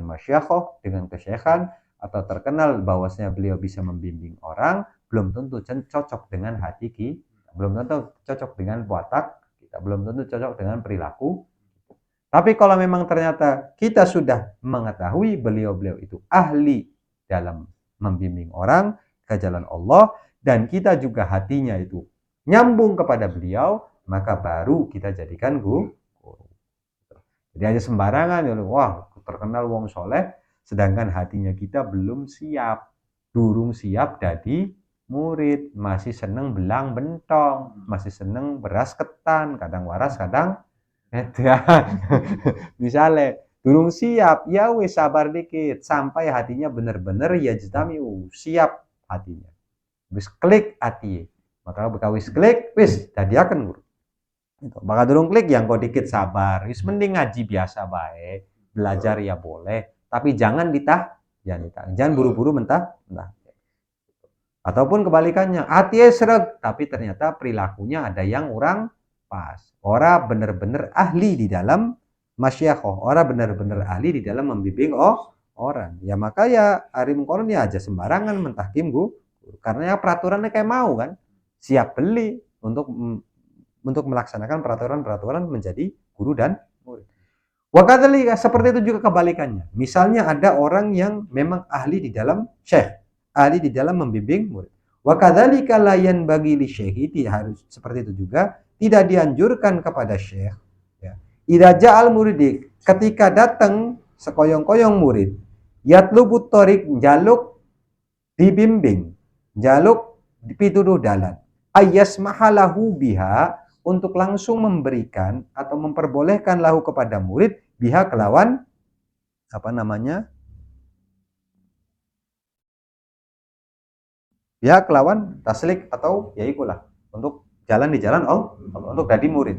masyakhah, dengan kesyekhan, atau terkenal bahwasanya beliau bisa membimbing orang, belum tentu cocok dengan hati kita, belum tentu cocok dengan watak kita, belum tentu cocok dengan perilaku. Tapi kalau memang ternyata kita sudah mengetahui beliau-beliau itu ahli dalam membimbing orang ke jalan Allah, dan kita juga hatinya itu nyambung kepada beliau, maka baru kita jadikan guru. Jadi aja sembarangan ya, wah terkenal wong soleh, sedangkan hatinya kita belum siap, durung siap jadi murid, masih seneng belang bentong, masih seneng beras ketan, kadang waras kadang misalnya durung siap, ya wis sabar dikit sampai hatinya bener-bener ya jitamiu, siap hatinya, wis klik hati, maka wis klik wis dadiaken guru. Maka durung klik yang kok dikit sabar, wis mending ngaji biasa baik, belajar ya boleh, tapi jangan jangan buru-buru mentah. Ataupun kebalikannya, hati seret tapi ternyata perilakunya ada yang kurang pas. Orang benar-benar ahli di dalam masyakhah, orang benar-benar ahli di dalam membimbing orang. Ya maka ya hari mengkonon ya aja sembarangan mentahkim guru. Karena ya peraturannya kayak mau kan, siap beli untuk melaksanakan peraturan-peraturan menjadi guru dan murid. Wakadzalika, seperti itu juga kebalikannya. Misalnya ada orang yang memang ahli di dalam syekh, ahli di dalam membimbing murid. Wakadzalika la yanbaghi li syekhi, harus seperti itu juga, tidak dianjurkan kepada syekh, ya. Idza ja'al muridik, ketika datang sekoyong-koyong murid, yatlubu thoriq, jaluk dibimbing, jaluk pituduh dalan. Ayasmahalahu biha, untuk langsung memberikan atau memperbolehkan lahu kepada murid biha kelawan apa namanya? Ya kelawan taslik atau ya ikulah untuk jalan di jalan Allah untuk jadi murid.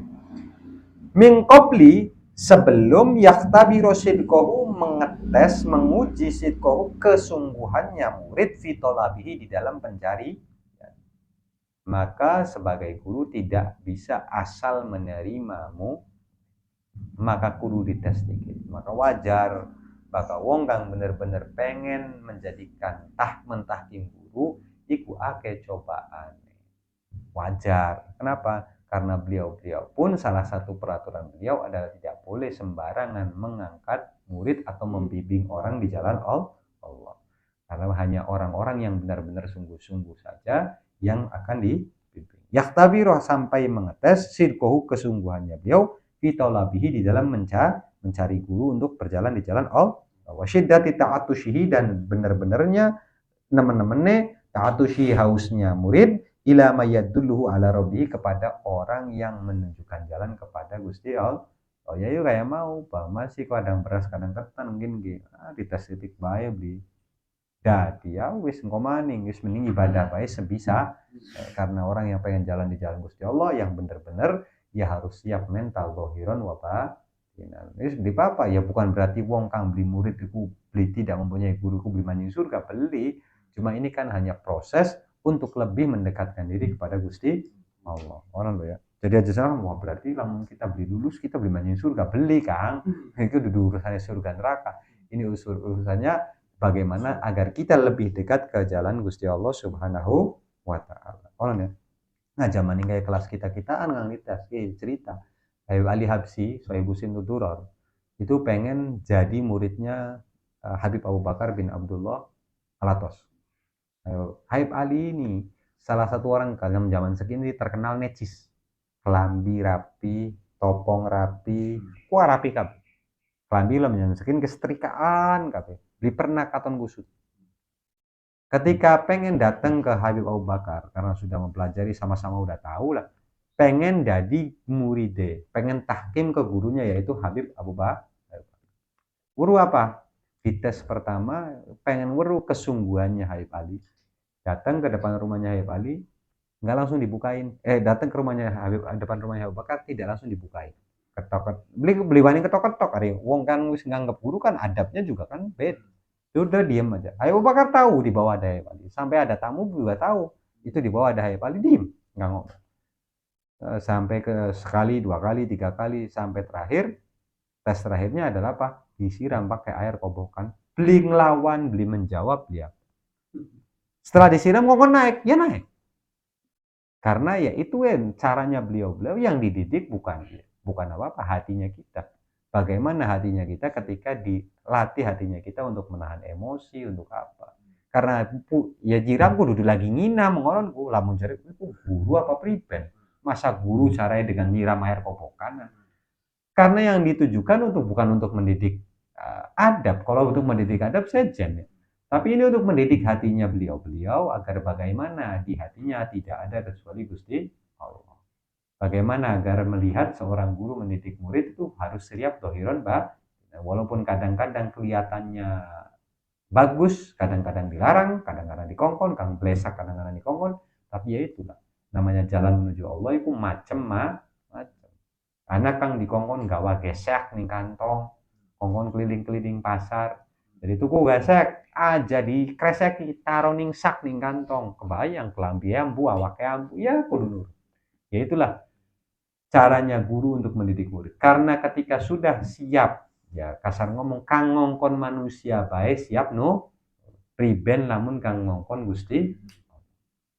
Min qabli, sebelum yaktabiro sidqahu, mengetes menguji sidqahu kesungguhannya murid fitolabihi di dalam pencari. Maka sebagai guru tidak bisa asal menerimamu, maka kudu dites dikit. Maka wajar maka wong kang bener-bener pengen menjadikan mentahkim guru iku ake cobaan. Wajar. Kenapa? Karena beliau pun salah satu peraturan beliau adalah tidak boleh sembarangan mengangkat murid atau membimbing orang di jalan Allah. Karena hanya orang-orang yang benar-benar sungguh-sungguh saja yang akan dibimbing. Yaktabiroh, sampai mengetes sidqohu kesungguhannya beliau fitolabihi di dalam mencari guru untuk berjalan di jalan Allah. Wasyiddati ta'atushihi, dan benar-benarnya nemen-nemene ta'atushi hausnya murid ila mayyadulluhu ala rabbihi, kepada orang yang menunjukkan jalan kepada Gusti Allah. Oh ya yuk kayak mau bang masih kadang beras kadang ketan mungkin gitu dites titik bae beli jadi ya wis engko maning wis mending ibadah bae sebisa karena orang yang pengen jalan di jalan Gusti Allah yang bener-bener ya harus siap mental zahiran wa batinan. Wis beli apa ya, bukan berarti wong kang beli murid itu beli tidak mempunyai guru ku beli manjing surga, beli, cuma ini kan hanya proses untuk lebih mendekatkan diri kepada Gusti Allah. Orang loh ya. Jadi aja sama, wah berarti lamun kita beli lulus kita beli manjing surga, beli Kang. Itu duduk urusannya surga neraka. Ini urusannya bagaimana agar kita lebih dekat ke jalan Gusti Allah Subhanahu wa taala. Orang ya. Nah, zaman ini kayak kelas kita-kitaan ngangitas cerita. Habib Ali Habsyi, Sohibu Sintudurar, itu pengen jadi muridnya Habib Abu Bakar bin Abdullah Alatos. Habib Ali ini salah satu orang dalam zaman segini terkenal necis. Kelambi rapi, topong rapi, kuah rapi kabeh. Kelambi lah zaman segini kesetrikaan kabeh. Beli pernah katon kusut. Ketika pengen datang ke Habib Abu Bakar, karena sudah mempelajari sama-sama udah tahu lah, pengen jadi murid, pengen tahkim ke gurunya yaitu Habib Abu Bakar. Guru apa? Di tes pertama pengen weru kesungguhannya Habib Ali. Datang ke depan rumahnya Habib Ali, nggak langsung dibukain. Datang ke rumahnya Habib, depan rumahnya Abu Bakar tidak langsung dibukain. Ketok, beli wani ketok-ketok, ari wong kan wis nganggep guru kan adabnya juga kan beda. Udah diem aja. Habib Bakar tahu di bawah ada Habib Ali. Sampai ada tamu juga tahu itu di bawah ada Habib Ali, diem nggak ngomong. Sampai ke sekali, dua kali, tiga kali, sampai terakhir tes terakhirnya adalah apa? Disiram pakai air kobokan. Beli ngelawan, beli menjawab dia. Setelah disiram kok naik, ya naik. Karena ya itu caranya beliau yang dididik bukan apa-apa hatinya kita. Bagaimana hatinya kita ketika dilatih hatinya kita untuk menahan emosi, untuk apa? Karena ya jiram kudu lagi nginam ngoron ku lamun jare ku guru apa priben. Masa guru caranya dengan nyiram air kobokan? Karena yang ditujukan bukan untuk mendidik adab. Kalau untuk mendidik adab sejen ya. Tapi ini untuk mendidik hatinya beliau agar bagaimana di hatinya tidak ada kecuali Gusti Allah. Bagaimana agar melihat seorang guru mendidik murid itu harus siap dohiron walaupun kadang-kadang kelihatannya bagus, kadang-kadang dilarang, kadang-kadang dikongkon, kang blesak kadang-kadang dikongkon, tapi ya itulah namanya jalan menuju Allah itu macem. Anak kang dikongkon gawa gesek nih kantong, kongkon keliling-keliling pasar, jadi tuku gesek aja di kresek taruh ning sak ning kantong, kebayang kelambi ambu awake ambu ya kudu nurut. Ya itulah caranya guru untuk mendidik murid. Karena ketika sudah siap, ya kasar ngomong kang ngongkon manusia baik siap no priben lamun kang ngongkon Gusti.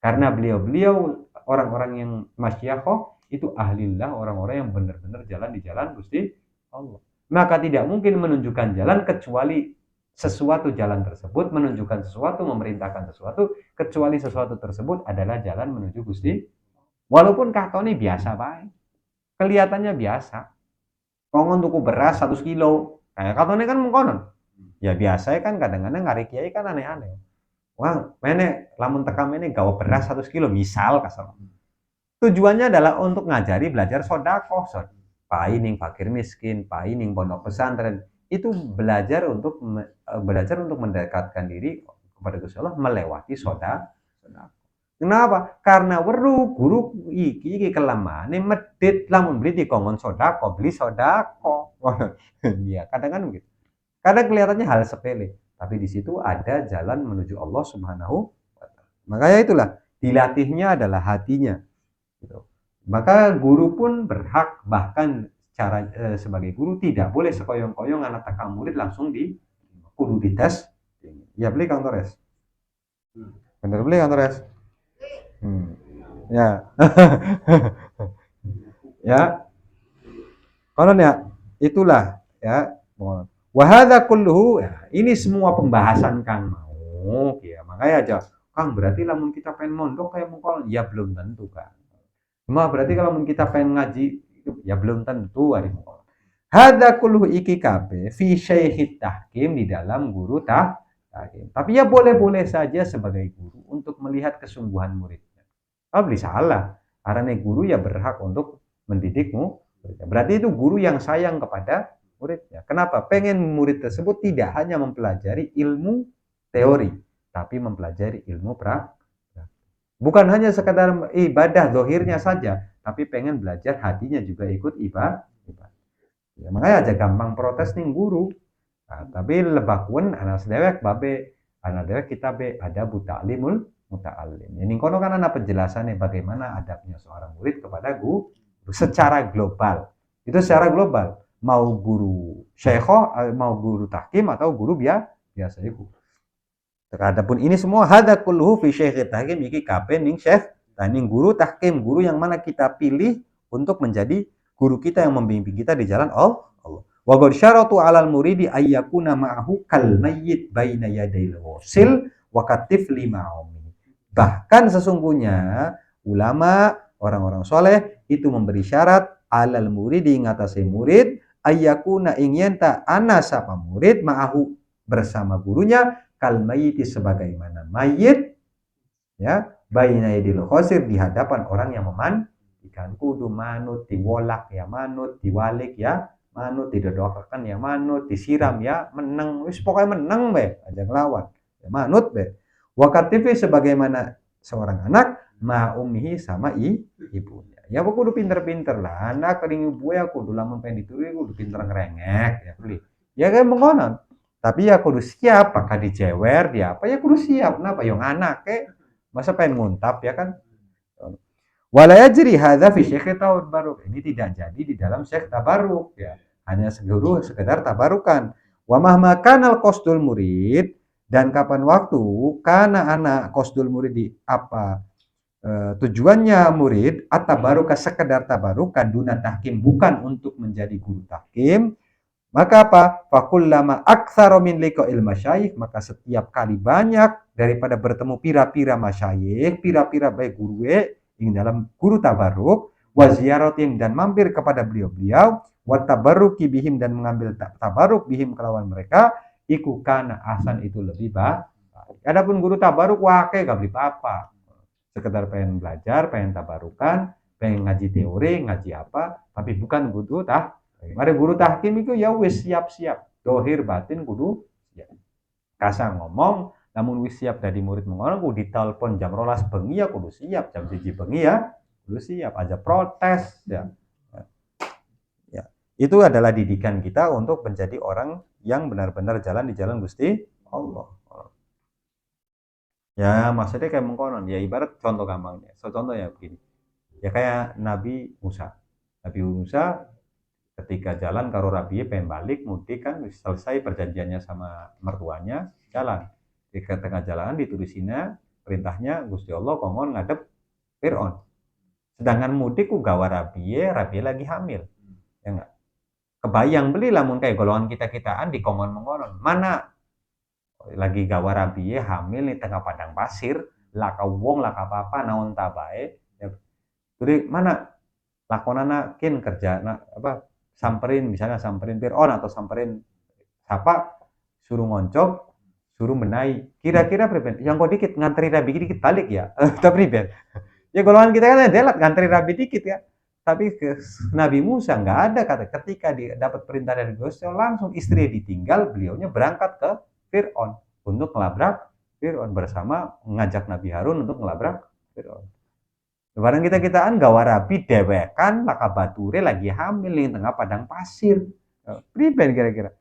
Karena beliau orang-orang yang masyayikh itu ahlillah, orang-orang yang benar-benar jalan di jalan Gusti Allah. Maka tidak mungkin menunjukkan jalan kecuali sesuatu jalan tersebut menunjukkan sesuatu, memerintahkan sesuatu, kecuali sesuatu tersebut adalah jalan menuju Gusti. Walaupun katone biasa baik. Kelihatannya biasa. Kongon tuku beras 1 kilo. Kayak katone kan mengkonon. Ya biasa kan kadang-kadang ngari kiai kan aneh-aneh. wah mene lamun tekam ini gawa beras 100 kilo misal kasar. Tujuannya adalah untuk ngajari belajar sodakoh. Pai ning fakir miskin, pai ning pondok pesantren. Itu belajar untuk mendekatkan diri kepada Gusti Allah melewati sodakoh. Kenapa? Karena weruh guru iki kelamane medit lamun beli dikongkon sodakoh, beli sodakoh. Ya, kadang kan begitu. Kadang kelihatannya hal sepele, tapi di situ ada jalan menuju Allah Subhanahu wa Ta'ala. Makanya itulah dilatihnya adalah hatinya. Gitu. Maka guru pun berhak, bahkan sebagai guru tidak boleh sekoyong-koyong anak takang murid langsung kudu dites. Ya beli kantores. Bener beli kantores. Ya. Ya. Konon ya, itulah ya. Wahada kulluhu, ya, ini semua pembahasan Kang mau, ya makanya aja Kang berarti lamun kita pengen mondok kayak mengkol, ya belum tentu Kang. Cuma berarti kalau kita pengen ngaji, ya belum tentu hari mengkol. Hada kulluhu iki kabe fi syaikhit tahkim, di dalam guru tahkim. Tapi ya boleh-boleh saja sebagai guru untuk melihat kesungguhan muridnya. Beli salah, karena guru ya berhak untuk mendidikmu. Berarti itu guru yang sayang kepada muridnya. Kenapa? Pengen murid tersebut tidak hanya mempelajari ilmu teori, tapi mempelajari ilmu praktik. Bukan hanya sekadar ibadah dohirnya saja, tapi pengen belajar hatinya juga ikut ibadah. Ya, makanya aja gampang protes nih guru. Nah, tapi lebakun anak sedewek babe, anak dewek kita be ada ta'limul muta'allim. Ini kono kan ada penjelasannya bagaimana adabnya seorang murid kepada guru secara global. Itu secara global. Mau guru syekhoh, mau guru tahkim atau guru biasa itu. Adapun ini semua hada kulluhu fi syekh tahkim iki kabeh ning syekh ning guru tahkim, guru yang mana kita pilih untuk menjadi guru kita yang membimbing kita di jalan Allah. Wa qad syaratu 'alal muridi ayyakuna ma'ahu kal mayyit baina yadayil wasil wa katifli ma'umi. Bahkan sesungguhnya ulama, orang-orang soleh itu memberi syarat alal muridi ngatasi murid ayyakuna ingin ta ana sapa murid ma'ahu bersama gurunya kal mayyiti sebagaimana mayit ya baina yadil khosir di hadapan orang yang memandikan, kudu manut diwolak ya manut diwalik ya manut didodokakan ya manut disiram ya meneng wis pokoknya meneng be aja ngelawan ya manut be wakatifi sebagaimana seorang anak ma ummihi sama ibunya. Ya kudu pinter-pinter lah, anak kering ibu ya kudu lamun pengen dituri kudu pinter ngerengek ya beli. Ya kayak mengonon. Tapi ya kudu siap, apakah dijewer dia apa ya kudu siap. Kenapa? Yang anak masa pengen nguntap ya kan. Wala yajri hadza fi syekh tabarruk. Ini tidak jadi di dalam syekh tabarruk ya. Hanya sekedar tabarukan. Wa mahma kanal qasdul murid, dan kapan waktu karena anak qasdul murid di apa tujuannya murid at-tabaruka sekedar tabarukan duna tahkim, bukan untuk menjadi guru tahkim, maka apa? Fakullama aktsara min liqa'il masyayikh, maka setiap kali banyak daripada bertemu pira-pira masyayikh, pira-pira baik guru yang dalam guru tabaruk, wa ziyaratim dan mampir kepada beliau-beliau, wa tabarruki bihim dan mengambil tabaruk bihim kelawan mereka, iku kana ahsan itu lebih baik. Adapun guru tabaruk wake gak beli apa-apa. Sekedar pengen belajar, pengen tabarukan, pengen ngaji teori, ngaji apa, tapi bukan guru Mari guru tahkim itu ya wis siap-siap, dohir batin kudu siap. Kasang ngomong, namun wis siap dari murid mengono kudu ditelepon jam 12 bengi ya kudu siap, jam 1 bengi ya kudu siap, aja protes ya. Ya. Itu adalah didikan kita untuk menjadi orang yang benar-benar jalan di jalan Gusti Allah. Ya maksudnya kayak mengkonon ya ibarat contoh gampangnya. Contoh ya begini. Ya kayak Nabi Musa. Nabi Musa ketika jalan karo Rabiye pengen balik mudik kan selesai perjanjiannya sama mertuanya jalan. Di tengah jalan ditulisina perintahnya Gusti Allah kongkon ngadep Fir'aun. Sedangkan mudik ku gawa Rabiye lagi hamil. Ya enggak? Kebayang beli lamun kayak golongan kita-kitaan di kongkon mengonon. Mana lagi gawa Rabiye hamil di tengah padang pasir, laka wong laka apa naon tabae. Ya. Jadi mana lakonana kin kerja apa samperin misalnya samperin Fir'aun atau samperin siapa suruh ngoncok suruh benahi. Kira-kira priben, yang kok dikit ngantri rabi dikit balik ya. Tapi priben. Ya golongan kita kan delat ngantri rabi dikit ya. Tapi ke Nabi Musa nggak ada kata ketika dia dapat perintah dari Gusti langsung istri ditinggal, beliaunya berangkat ke Fir'aun untuk ngelabrak Fir'aun bersama ngajak Nabi Harun untuk ngelabrak Fir'aun. Barang kita-kitaan gawa rabi dewekan laka bature lagi hamil di tengah padang pasir. Priben kira-kira.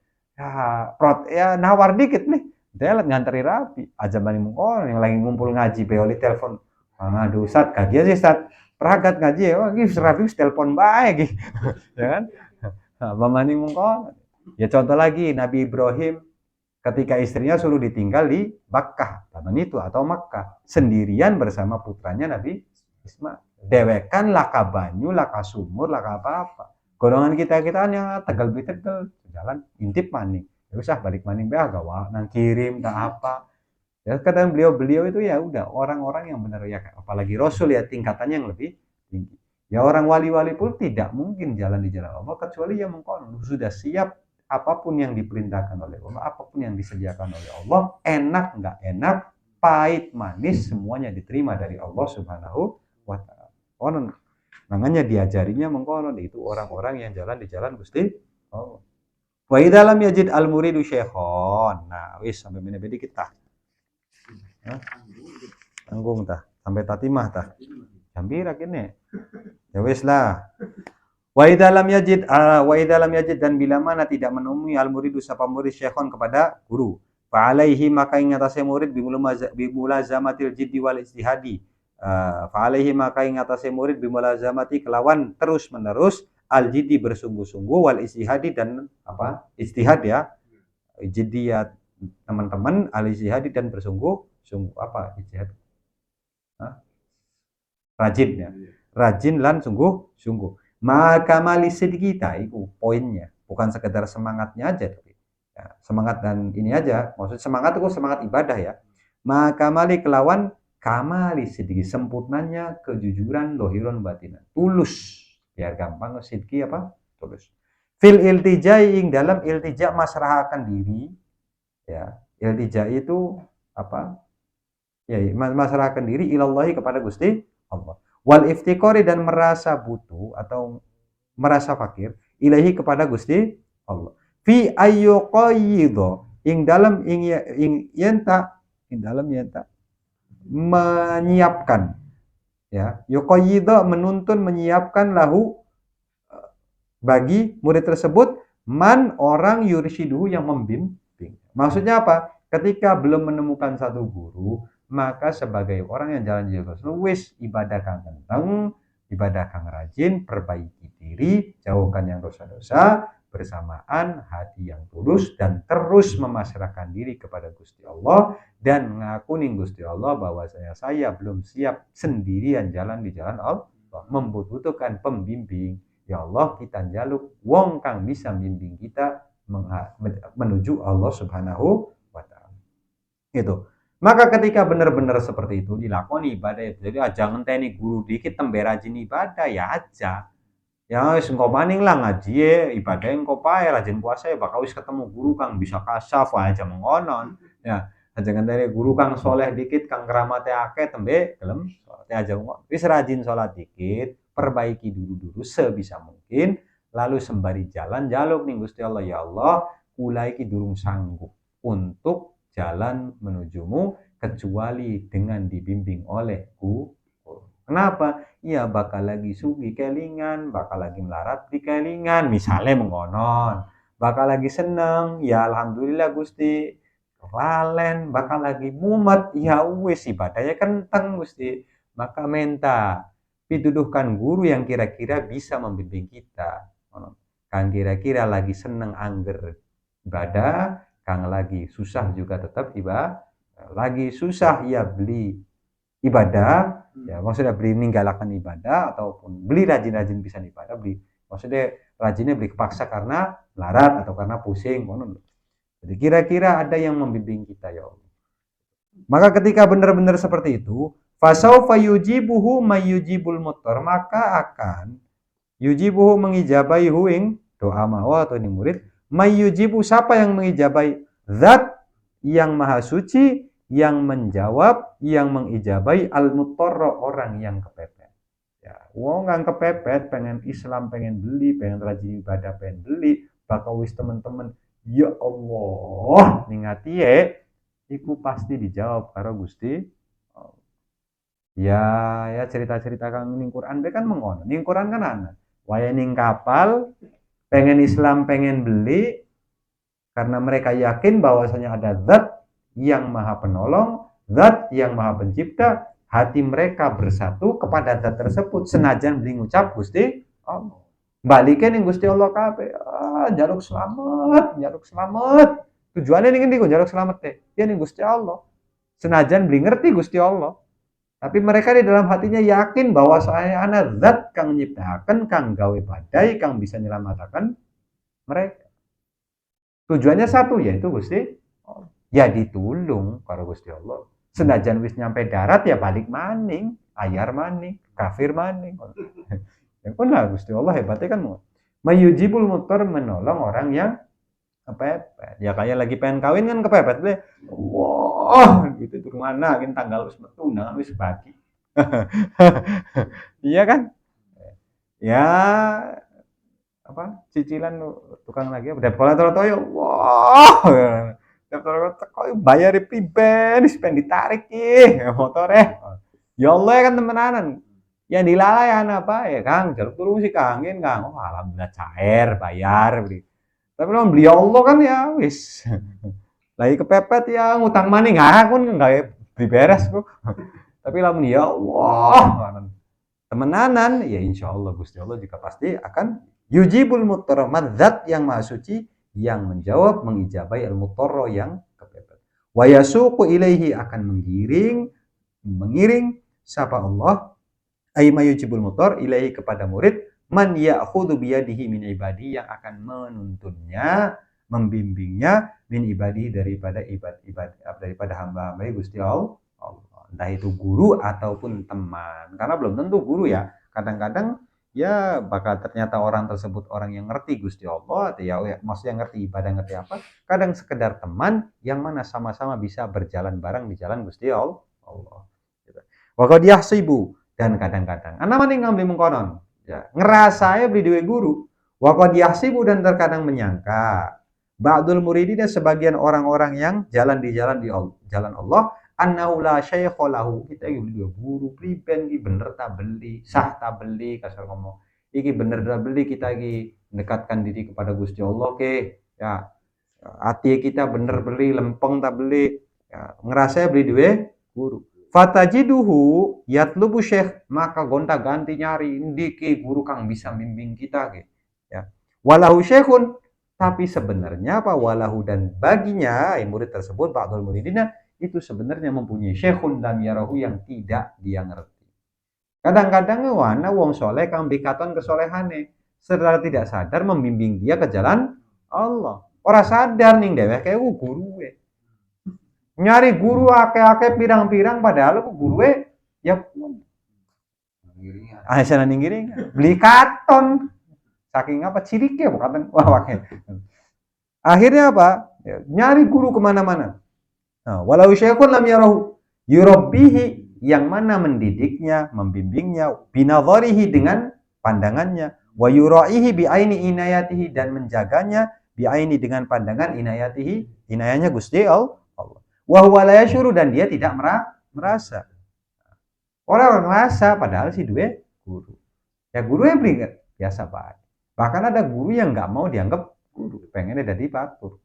Ya nawar dikit nih. Delat ngantri rabi. Aja bani mengkon yang lagi ngumpul ngaji beoli telepon. Aduh Ustaz, kagian sih Ustaz. Peragat ngaji ya, wah rabi telepon bae gitu. Ya kan? Bamani mengkon. Ya contoh lagi Nabi Ibrahim ketika istrinya suruh ditinggal di Makkah, zaman itu atau Makkah, sendirian bersama putranya Nabi Ismail. Dewekan laka banyu, laka sumur, laka apa-apa. Golongan kita-kitaan yang tegal jalan intip maning. Ya usah balik maning be gawa nang kirim tak apa. Ya kadang beliau itu ya udah orang-orang yang benar ya, apalagi Rasul ya tingkatannya yang lebih tinggi. Ya orang wali-wali pun tidak mungkin jalan di jalan Allah kecuali yang sudah siap apapun yang diperintahkan oleh Allah, apapun yang disediakan oleh Allah, enak nggak enak, pahit manis semuanya diterima dari Allah Subhanahu wa Ta'ala. Konon makanya diajarinya mengkonon itu orang-orang yang jalan di jalan Gusti Allah. Wa idalam yajid al muridu syekhon. Nah, wis sampai beda-beda kita. Tanggung tah, sampai tatimah tah. Jambira kene. Ya wis lah. Wa idalam yajid dan bila mana tidak menemui al muridu sapa murid syekhon kepada guru. Fa alaihi maka ing atase murid bimulazamatil jiddi wal istihadi. Fa alaihi maka ing atase murid bimulazamati kelawan terus-menerus al jiddi bersungguh-sungguh wal istihadi dan apa? Istihad ya. Jiddi ya teman-teman, al istihadi dan bersungguh-sungguh apa istihad? Rajin ya. Rajin lan sungguh-sungguh. Maka malisid kita itu poinnya, bukan sekedar semangatnya aja tapi ya, semangat dan ini aja, maksud semangat itu semangat ibadah ya. Maka mali kelawan kamali sedikit sempurnanya kejujuran dohiron batinan, tulus biar gampang sidki apa tulus. Fil iltijai ing dalam iltija masrahakan diri ya, iltija itu apa ya, masrahakan diri ilallahi kepada Gusti Allah. Wal iftikori dan merasa butuh atau merasa fakir ilahi kepada Gusti Allah. Fi ayyuqayyido ing dalam yenta menyiapkan ya, yuqayyido menuntun menyiapkan lahu bagi murid tersebut man orang yursyiduhu yang membimbing. Maksudnya apa? Ketika belum menemukan satu guru, maka sebagai orang yang jalan terus wis ibadah kang kenteng, ibadah kang rajin, perbaiki diri, jauhkan yang dosa-dosa, bersamaan hati yang tulus dan terus memasrahkan diri kepada Gusti Allah dan ngakuni Gusti Allah bahwa saya belum siap sendirian jalan di jalan Allah, membutuhkan pembimbing. Ya Allah, kita njaluk wong kang bisa membimbing kita menuju Allah Subhanahu wa Ta'ala. Itu. Maka ketika benar-benar seperti itu dilakoni ibadah, jadi jangan ngenteni guru dikit tembe rajin ibadah ya aja. Ya wis engko maning lah ngaji ibadah engko pae rajin puasa ya bakal wis ketemu guru kang bisa kasaf aja mengonon. Ya, aja ngenteni guru kang soleh dikit kang kramate akeh tembe gelem salat aja wis rajin salat dikit, perbaiki dulu sebisa mungkin, lalu sembari jalan jaluk ning Gusti Allah, ya Allah, kula iki durung sanggup untuk jalan menujumu kecuali dengan dibimbing oleh guru. Kenapa? Ya bakal lagi sugi kelingan, bakal lagi melarat di kelingan, misalnya mengonon. Bakal lagi seneng, ya alhamdulillah Gusti. Lalen, bakal lagi mumet, ya wis ibadahnya kenteng Gusti. Maka minta dituduhkan guru yang kira-kira bisa membimbing kita. Kan kira-kira lagi seneng angger ibadah, kang lagi susah juga tetap ibadah, lagi susah ya beli ibadah, ya maksudnya beli ninggalakan ibadah ataupun beli rajin-rajin bisa ibadah, beli maksudnya rajinnya beli kepaksa karena melarat atau karena pusing. Jadi kira-kira ada yang membimbing kita ya Allah. Maka ketika benar-benar seperti itu, fasaufa yujibuhu mayyujibul muttar, maka akan yujibuhu mengijabai ing doa mawa atau ini murid, mayyujibu siapa yang mengijabai zat yang maha suci, yang menjawab, yang mengijabai al-mutarra, orang yang kepepet. Ya, wong yang kepepet, pengen Islam, pengen beli, pengen rajin ibadah, pengen beli, bakal wis temen-temen, ya Allah, ningati iku pasti dijawab karo Gusti. Ya, ya cerita-cerita kang ning Quran kan mengono. Ning Quran kan ana. Waya ning kapal, pengen Islam, pengen beli, karena mereka yakin bahwasanya ada zat yang maha penolong, zat yang maha pencipta, hati mereka bersatu kepada zat tersebut, senajan beli ngucap Gusti Allah. Balikin yang Gusti Allah kabeh. Jaluk selamat, jaluk selamat. Tujuannya ning ndi kok jaluk selamat teh? Ya ning Gusti Allah. Senajan beli ngerti Gusti Allah. Tapi mereka di dalam hatinya yakin bahwa saya anak zat kang nyiptakan, kang gawe badai, kang bisa nyelamatkan mereka. Tujuannya satu, yaitu Gusti Allah. Ya ditulung karo Gusti Allah. Senajan wis nyampe darat ya balik maning, ayar maning, kafir maning. Ya pun lah Gusti Allah hebatnya kan mau. Mayujibul mutar, menolong orang yang kepepet. Ya kayak lagi pengen kawin kan kepepet deh. Wah, gitu tuh mana kan tanggal wis metu nang wis bagi. Iya kan? Ya apa cicilan tukang lagi debt collector ya wah debt collector kok bayar priben spend ditarik motor ya Allah ya kan temenanan yang dilalai apa ya Kang jaluk turun sih Kangin Kang oh alhamdulillah cair bayar beli tapi lo beli Allah kan ya wis lagi kepepet ya ngutang maning nggak pun nggak diberes kok tapi lamun ya Allah temenanan ya insya Allah Gusti Allah juga pasti akan yujibul mutarra, zat yang maha suci yang menjawab mengijabai al mutarra yang kepepet. Wa yasuqu ilaihi, akan mengiring siapa Allah ay mayujibul mutar ilaihi, kepada murid man ya'khudhu biyadihi min ibadi, yang akan menuntunnya, membimbingnya min ibadi, daripada daripada hamba-hamba Gusti Allah. Entah itu guru ataupun teman, karena belum tentu guru ya, kadang-kadang ya bakal ternyata orang tersebut orang yang ngerti Gusti Allah atau ya maksudnya ngerti ibadah, ngerti apa, kadang sekedar teman yang mana sama-sama bisa berjalan bareng di jalan Gusti Allah. Wa qad yahsibu, dan kadang-kadang ana maning ngambil mengkonon ya ngerasa ya beli duwe guru. Wa qad yahsibu, dan terkadang menyangka ba'dul muridin, sebagian orang-orang yang jalan di jalan Allah, annahu la syaikha lahu, kita iki beli guru priben iki bener ta beli, sah ta beli, kasar ngomong. Iki bener ta beli, kita iki mendekatkan diri kepada Gusti Allah ke. Ya, hati kita bener beli, lempeng ta beli. Ya, ngerasa beli duwe guru. Fatajiduhu yatlubu syekh, maka gonta-ganti nyari ndiki guru kang bisa bimbing kita ke. Ya. Walahu syekhun, tapi sebenarnya apa walahu, dan baginya murid tersebut ba'dul muridina itu sebenarnya mempunyai syekhun lam yarahu, yang tidak dia ngerti. Kadang-kadang wana wong soleh kang bikaton kesolehane, secara tidak sadar membimbing dia ke jalan Allah. Ora sadar ning dheweke guru nyari guru ake-ake pirang-pirang, padahal aku guru ya sana ninggiring beli katon saking apa cirike bukan wah wakil. Akhirnya apa ya, nyari guru kemana-mana. Nah, walau syekhun lam yarahu yurabbihi, yang mana mendidiknya, membimbingnya, binadharihi, dengan pandangannya, wa yuraihi bi aini inayatihi, dan menjaganya bi aini, dengan pandangan inayatihi, inayahnya Gusti Allah. Wa huwa la yashuru, dan dia tidak merasa. Orang merasa padahal si duwe guru. Ya guru yang beli biasa Pak. Bahkan ada guru yang nggak mau dianggap guru, pengennya jadi batur.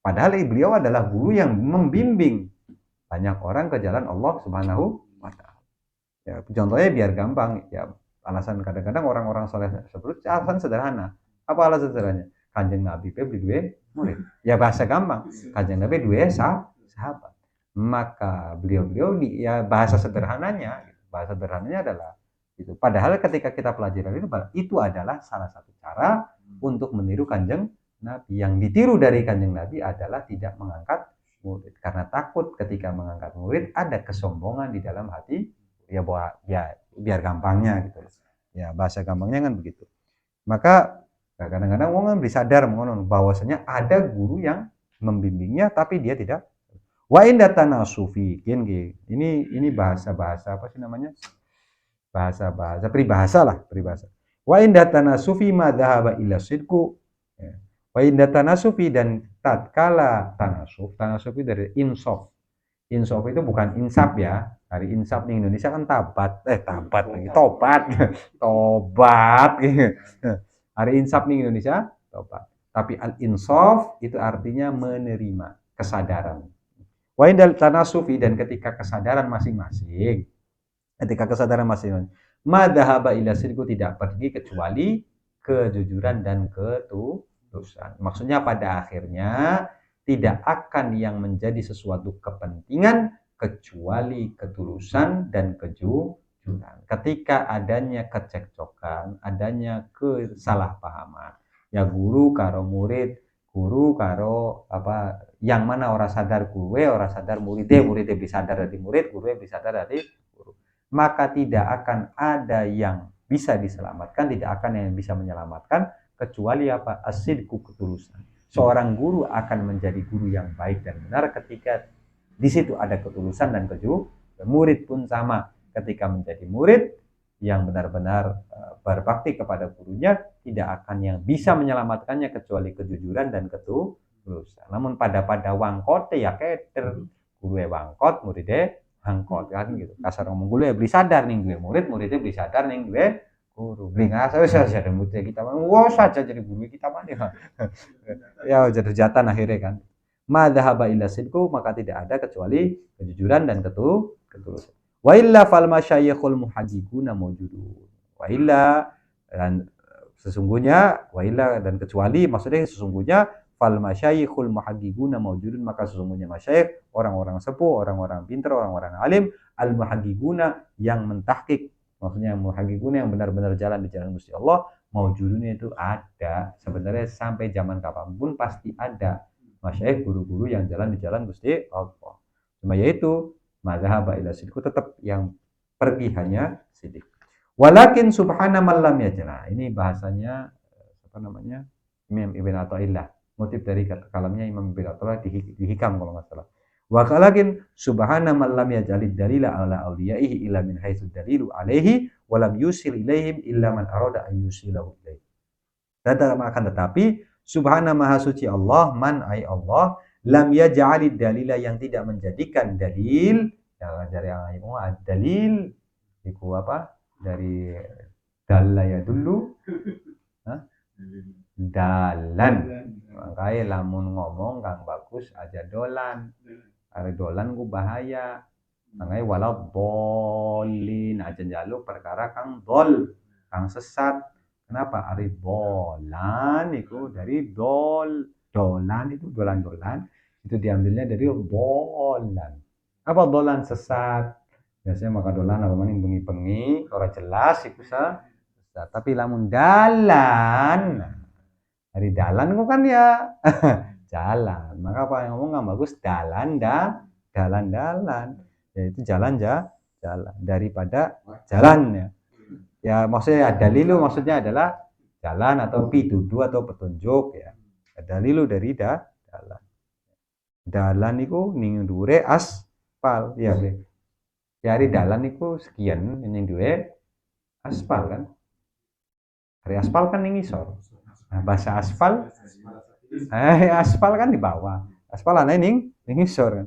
Padahal beliau adalah guru yang membimbing banyak orang ke jalan Allah Subhanahu wa Ta'ala. Ya, contohnya biar gampang, ya alasan kadang-kadang orang-orang soleh seperti alasan sederhana. Apa alasan sederhananya? Kanjeng Nabi beli dua murid. Ya bahasa gampang. Kanjeng Nabi dua sahabat. Maka beliau ya bahasa sederhananya adalah itu. Padahal ketika kita pelajari itu adalah salah satu cara untuk meniru Kanjeng Nabi. Yang ditiru dari Kanjeng Nabi adalah tidak mengangkat murid, karena takut ketika mengangkat murid ada kesombongan di dalam hati. Ya biar gampangnya gitu. Ya bahasa gampangnya kan begitu. Maka kadang-kadang orang bisa sadar bahwasanya ada guru yang membimbingnya tapi dia tidak. Wa inda tanasufi, ini bahasa-bahasa apa sih namanya? Bahasa-bahasa peribahasa lah, peribahasa. Wa inda tanasufi ma dhahaba ila sidku. Ya. Wa inda tanasufi dan tatkala tanasuf, tanasuf itu dari insaf. Insaf itu bukan insaf ya. Hari insaf di Indonesia kan tabat lagi, tobat. Tobat. Hari insaf di Indonesia tobat. Tapi al-insaf itu artinya menerima kesadaran. Wa indal tanasufi dan ketika kesadaran masing-masing, madhaba ila sirku tidak pergi kecuali kejujuran dan ketulusan. Maksudnya pada akhirnya tidak akan yang menjadi sesuatu kepentingan kecuali ketulusan dan kejujuran. Ketika adanya kecekcokan, adanya kesalahpahaman, ya guru karo murid, guru karo apa, yang mana orang sadar guru, orang sadar muridnya bisa sadar dari murid, guru bisa sadar dari guru. Maka tidak akan ada yang bisa diselamatkan, tidak akan yang bisa menyelamatkan kecuali apa? Asidku, ketulusan. Seorang guru akan menjadi guru yang baik dan benar ketika di situ ada ketulusan dan kejujuran. Murid pun sama, ketika menjadi murid yang benar-benar berbakti kepada gurunya, tidak akan yang bisa menyelamatkannya kecuali kejujuran dan ketulusan. Namun pada wangkote ya keter, guru wangkot, muridnya angkot kan gitu. Kasar ngomong gue beli sadar nih gue murid, muridnya beli sadar nih gue guru. Beli ngasih saja ada murid kita mah. Wah saja jadi guru kita mah ya jadi jatan akhirnya kan. Madhaba illa sidku, maka tidak ada kecuali kejujuran dan ketulusan. Wa illa fal masyayikhul muhajjikuna mawjudun. Wa illa dan sesungguhnya, wa illa dan kecuali maksudnya sesungguhnya fal masyayikhul muhaqqiquna mawjudun, maka sesungguhnya masyayikh, orang-orang sepuh, orang-orang pintar, orang-orang alim, al muhaqqiquna yang mentahqiq, maksudnya muhaqqiquna yang benar-benar jalan di jalan Gusti Allah, mawjudunnya itu ada. Sebenarnya sampai zaman kapanpun pasti ada masyayikh, guru-guru yang jalan di jalan Gusti Allah. Cuma yaitu mazhab ila sidku, tetap yang pergi hanya sidik. Walakin subhana man lam yajna. Ini bahasanya apa namanya? Imam Ibn Athaillah. Motif dari kalamnya Imam Ibn Athaillah di Hikam kalau nggak salah. Wa walakin subhana man lam yaj'alid dalila ala awliyaihi illa min haitsu dalilu alaihi wa lam yusil ilaihim illa man arada an yusilahu ilaihi. Akan tetapi subhana maha suci Allah, man ay Allah, lam yaj'alid dalila yang tidak menjadikan dalil, ya dari yang dalil itu apa? Dari dalla ya dulu dalan, makanya lamun ngomong kang bagus aja dolan, ari dolan ku bahaya, makanya walau bolin aja jaluk perkara kang dol, kang sesat. Kenapa? Ari dolan itu dari dolan itu dolan itu diambilnya dari dolan. Apa dolan? Sesat. Biasanya maka dolan apa maning bengi-bengi ora jelas iku sesat. Tapi lamun dalan, dari dalan kok kan ya jalan. Maka apa yang ngomong nggak bagus, dalan yaitu jalan daripada jalan ya. Ya maksudnya dalilu maksudnya adalah jalan atau pituduh atau petunjuk ya. Dalilu dari dalan. Dalan itu ning dure aspal ya. Dari dalan itu sekian ning dure aspal kan. Dari aspal kan ning isor. Nah, bahasa aspal aspal kan di bawah. Aspal ana ning isor kan.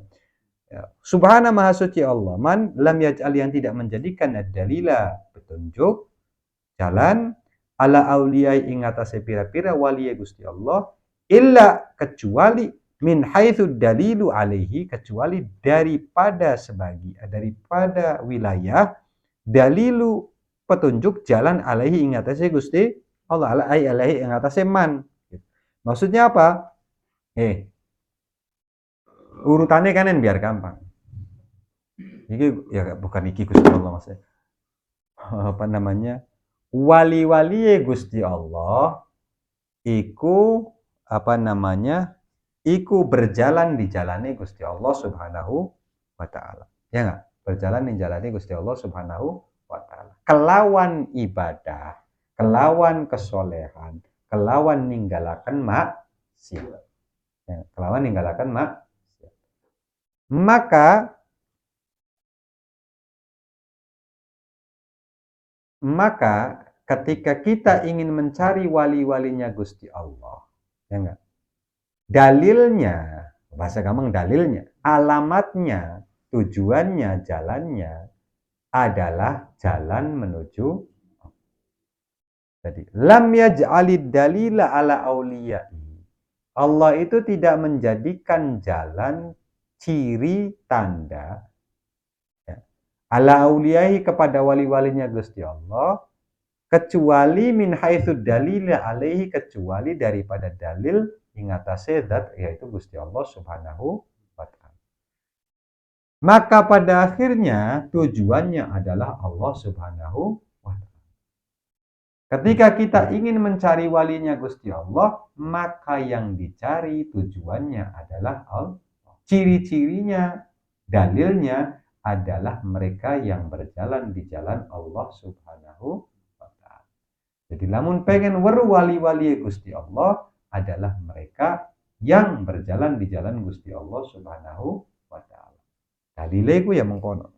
Ya. Subhana maha suci Allah, man lam yaj'al yang tidak menjadikan dalila petunjuk jalan ala auliyai ing atase pira-pira waliya Gusti Allah illa kecuali min haitsu dalilu alaihi, kecuali daripada wilayah dalilu petunjuk jalan alaihi ing atase Gusti Allah, alaihi ing atase man. Maksudnya apa? Urutannya kan biar gampang. Ini ya bukan iki Gusti Allah maksudnya. Apa namanya? Wali-wali Gusti Allah iku apa namanya? Iku berjalan di jalani Gusti Allah Subhanahu wa taala. Ya enggak? Berjalan di jalani Gusti Allah Subhanahu wa taala. Kelawan ibadah, kelawan kesolehan, kelawan ninggalaken maksiat. Ya, kelawan ninggalaken maksiat. Maka ketika kita ingin mencari wali-walinya Gusti Allah, ya enggak? Dalilnya, bahasa gampang dalilnya, alamatnya, tujuannya, jalannya adalah jalan menuju. Jadi, lam yaj'alid dalila ala auliya'i. Allah itu tidak menjadikan jalan, ciri, tanda ya, ala auliya'i kepada wali-walinya Gusti Allah, kecuali min haitsu dalila alaihi, kecuali daripada dalil ingatase zat yaitu Gusti Allah Subhanahu wa ta'ala. Maka pada akhirnya tujuannya adalah Allah Subhanahu wa ta'ala. Ketika kita ingin mencari walinya Gusti Allah, maka yang dicari tujuannya adalah Allah. Ciri-cirinya, dalilnya adalah mereka yang berjalan di jalan Allah Subhanahu wa ta'ala. Jadi lamun pengen weru wali-wali Gusti Allah adalah mereka yang berjalan di jalan Gusti Allah Subhanahu wa ta'ala. Dalile ku ya mengkono.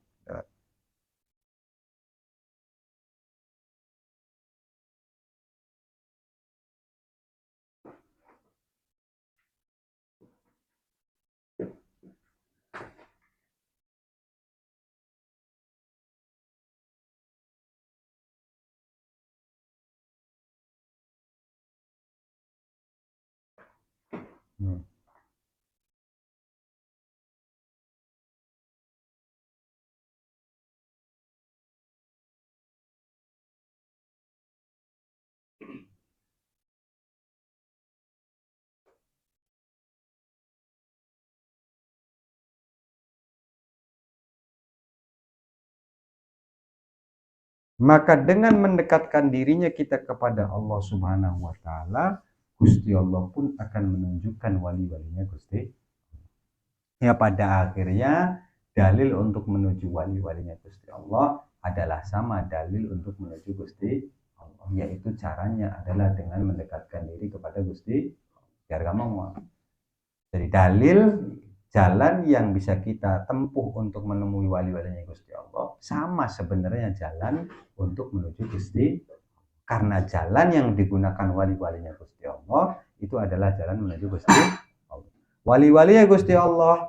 Maka dengan mendekatkan dirinya kita kepada Allah Subhanahu wa ta'ala, Gusti Allah pun akan menunjukkan wali-walinya Gusti. Ya pada akhirnya dalil untuk menuju wali-walinya Gusti Allah adalah sama dalil untuk menuju Gusti Allah, yaitu caranya adalah dengan mendekatkan diri kepada Gusti. Biar gampang. Jadi dalil jalan yang bisa kita tempuh untuk menemui wali-walinya Gusti Allah sama sebenarnya jalan untuk menuju Gusti, karena jalan yang digunakan wali-walinya Gusti Allah itu adalah jalan menuju Gusti Allah. Wali-walinya Gusti Allah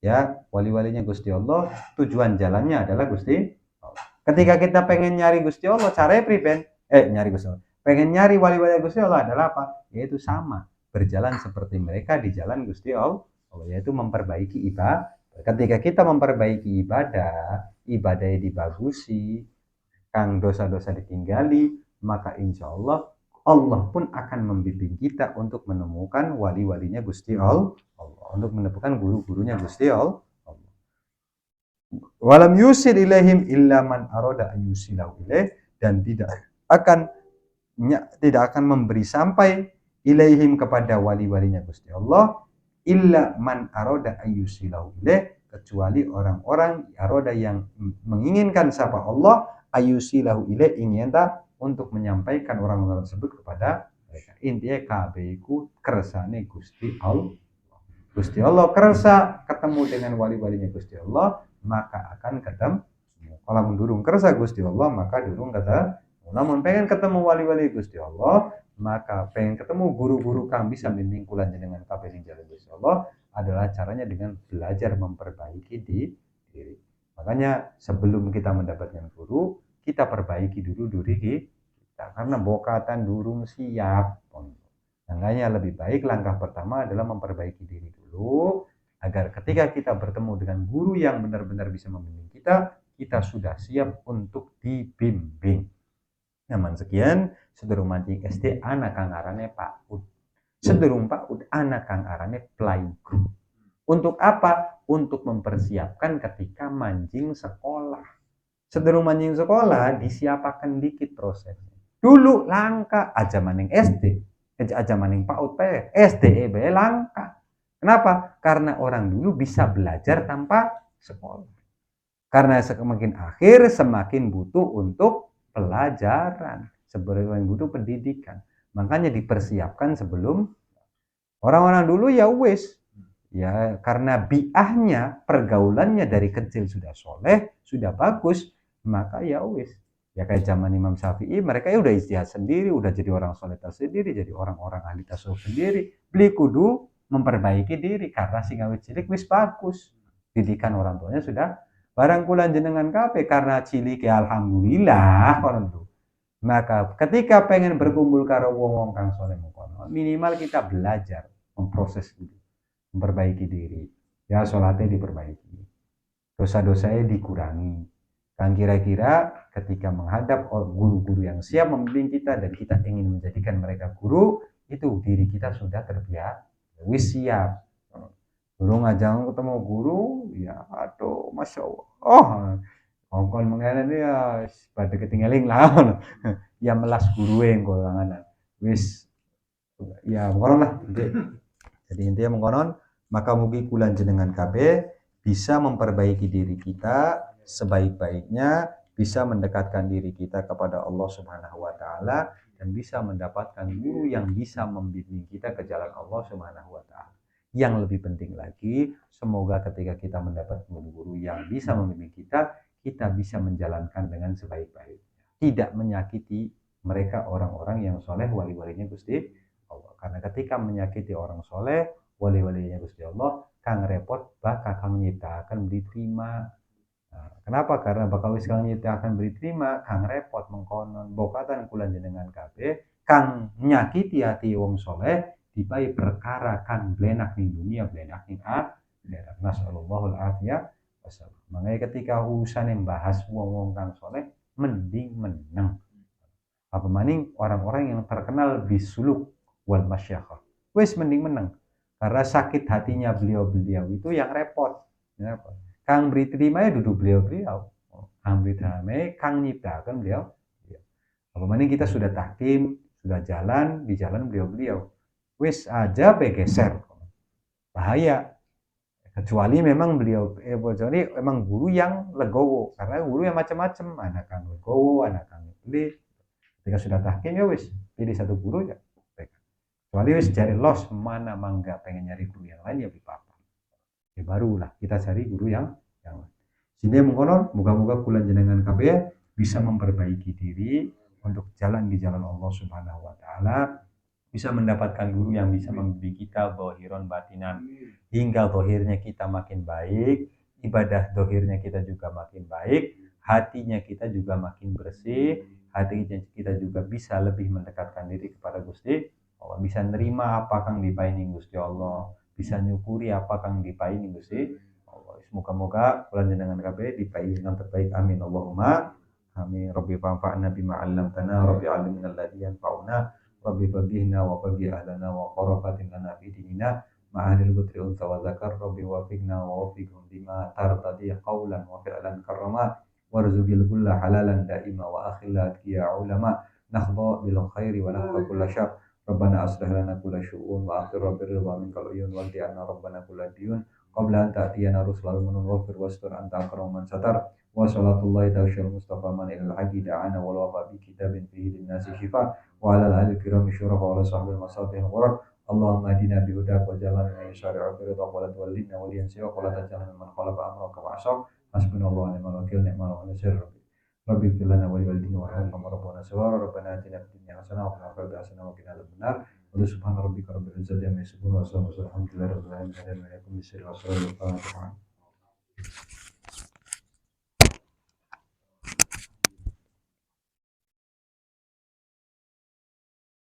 ya, wali-walinya Gusti Allah tujuan jalannya adalah Gusti Allah. Ketika kita pengen nyari Gusti Allah, caranya priben? Nyari Gusti Allah. Pengen nyari wali-wali Gusti Allah adalah apa? Yaitu sama, berjalan seperti mereka di jalan Gusti Allah, yaitu memperbaiki ibadah. Ketika kita memperbaiki ibadah, ibadahnya dibagusi, kang dosa-dosa ditinggali, maka insya Allah Allah pun akan membimbing kita untuk menemukan wali-walinya Gusti Allah, untuk menemukan guru-gurunya Gusti Allah. Walam yusil ilaihim illa man arada an yusilahu ilaih, dan tidak akan memberi sampai ilaihim kepada wali-walinya Gusti Allah illa man arada an yusilahu ilaih, kecuali orang-orang arada yang menginginkan sapa Allah ayusilahu ilaih, ingin untuk menyampaikan orang-orang tersebut kepada mereka. Intinya kabeku kersane Gusti Allah. Gusti Allah kersa ketemu dengan wali-walinya Gusti Allah, maka akan ketemu. Kalau mendurung kersa Gusti Allah, maka durung kata. Namun pengen ketemu wali-wali Gusti Allah, maka pengen ketemu guru-guru kang bisa bimbing kula dengan kabeh jalan Gusti Allah, adalah caranya dengan belajar memperbaiki diri. Makanya sebelum kita mendapatkan guru, kita perbaiki dulu diri kita, karena bokatan durung siap. Makanya lebih baik langkah pertama adalah memperbaiki diri dulu, agar ketika kita bertemu dengan guru yang benar-benar bisa membimbing kita, kita sudah siap untuk dibimbing. Namun sekian, sedurung mancing SD anak kang arane Pak Ud. Sedurung Pak Ud anak kang arane playgroup. Untuk apa? Untuk mempersiapkan ketika mancing sekolah. Sedurung mancing sekolah disiapakan dikit prosesnya. Dulu langka aja maning SD, aja maning PAUD SD langka. Kenapa? Karena orang dulu bisa belajar tanpa sekolah. Karena semakin akhir semakin butuh untuk pelajaran, semakin butuh pendidikan. Makanya dipersiapkan sebelum. Orang-orang dulu ya wis Ya, karena biahnya, pergaulannya dari kecil sudah soleh, sudah bagus, maka ya wis. Ya kayak zaman Imam Syafi'i, mereka ya udah istihad sendiri, udah jadi orang soleh sendiri, jadi orang-orang ahli tasawuf sendiri. Beli kudu memperbaiki diri, karena si ngawit cilik wis bagus. Didikan orang tuanya sudah barang kulan jenengan kape karena cilik ya alhamdulillah konon tuh. Maka ketika pengen berkumpul karo wong kang soleh mengkono, minimal kita belajar memproses dulu memperbaiki diri. Ya sholatnya diperbaiki, dosa-dosanya dikurangi. Kan kira-kira ketika menghadap guru-guru yang siap membimbing kita dan kita ingin menjadikan mereka guru, itu diri kita sudah terbiasa, wis siap. Guru ngajang ketemu guru, ya aduh, masya Allah. Oh, kongkon mengenai dia pada ketinggaling lah. Ya melas guru yang kolangan. Wis, ya ngono lah. Jadi intinya mengkonon, maka mugi kulan jenengan KB bisa memperbaiki diri kita sebaik-baiknya, bisa mendekatkan diri kita kepada Allah Subhanahu wa taala dan bisa mendapatkan guru yang bisa membimbing kita ke jalan Allah Subhanahu wa taala. Yang lebih penting lagi, semoga ketika kita mendapat guru yang bisa membimbing kita, kita bisa menjalankan dengan sebaik-baiknya. Tidak menyakiti mereka orang-orang yang soleh wali-walinya Gusti Allah. Karena ketika menyakiti orang soleh, wali-walinya Gusti Allah, kang repot bakal kang nyipta akan diterima. Nah, kenapa? Karena bakal wis kang nyipta akan diterima, kang repot mengkonon bokatan kulan jenengan kabeh, kang nyakiti hati wong soleh, dipai perkara kang blenak ning dunia, blenak ning akhirat. Nasallallahu alafiyah wasallam. Makanya ketika urusan yang bahas wong-wong kang soleh, mending menang. Apa maning orang-orang yang terkenal bisuluk wal masyakhah. Wis mending menang. Karena sakit hatinya beliau-beliau itu yang repot. Kenapa? Kang beri terima ya duduk beliau-beliau. Kang beri terima, kang nyiptakan beliau. Apa maning kita sudah tahkim, sudah jalan di jalan beliau-beliau. Wis aja begeser. Bahaya. Kecuali memang beliau kecuali memang guru yang legowo, karena guru yang macam-macam, anak kang legowo, anak kang pelit. Ketika sudah tahkim ya wis pilih satu guru ya. Kecuali wis cari los mana mangga pengen nyari guru yang lain ya apa. Ya barulah kita cari guru yang lain. Sini mengkonon moga-moga kula jenengan kabeh bisa memperbaiki diri untuk jalan di jalan Allah Subhanahu wa taala, bisa mendapatkan guru yang bisa membimbing kita zahiran batinan hingga zahirnya kita makin baik, ibadah zahirnya kita juga makin baik, hatinya kita juga makin bersih, hatinya kita juga bisa lebih mendekatkan diri kepada Gusti Allah, bisa nerima apa kang dipaini Gusti Allah, bisa nyukuri apa kang dipaini Gusti Allah. Semoga-moga kula jenengan kabeh dipaini yang terbaik, amin Allahumma amin. Rabbi fa'fa'na bima 'allamtana, rabbi 'allimna alladhi yanfa'una, rabbi faqihna wa faqih ahlana wa qarafatin lana fi dinina ma'anil putri unsa wa zakar, rabbi wafiqna wa wafiqhum bima tartadi qawlan wa fi'lan karrama warzuqil kulla halalan daima wa akhilla atqiya ulama nakhba bil khairi wa nahfa kulla syar. Rabbana aslih lana kulla syu'un wa akhir rabbir ridha minkal uyun wa di'ana rabbana kulla diyun qabla an ta'tiyana rusulal munun wafir wastur anta akraman satar wa salatullahi tawashil mustafa man ilal haqi da'ana wal wafa bi kitabin fihi linnasi shifa wa ala al kirami syurah wa ala sahbil masabih warar. Allahumma adina bihudak wa jalan min syari'a fi ridha wa la tuwallina wa liyan siwa wa la tajalna man khalafa amraka wa asab. Hasbunallahu wa ni'mal wakil ni'mal nasir. Rabbi fil lana wa li walidina wa rahmna rabbana sawara rabbana atina fid dunya hasanah wa fil akhirati hasanah wa qina adzabannar. Wa subhana rabbika rabbil izzati amma yasifun wa salamun alal mursalin walhamdulillahi rabbil alamin. Assalamualaikum warahmatullahi wabarakatuh.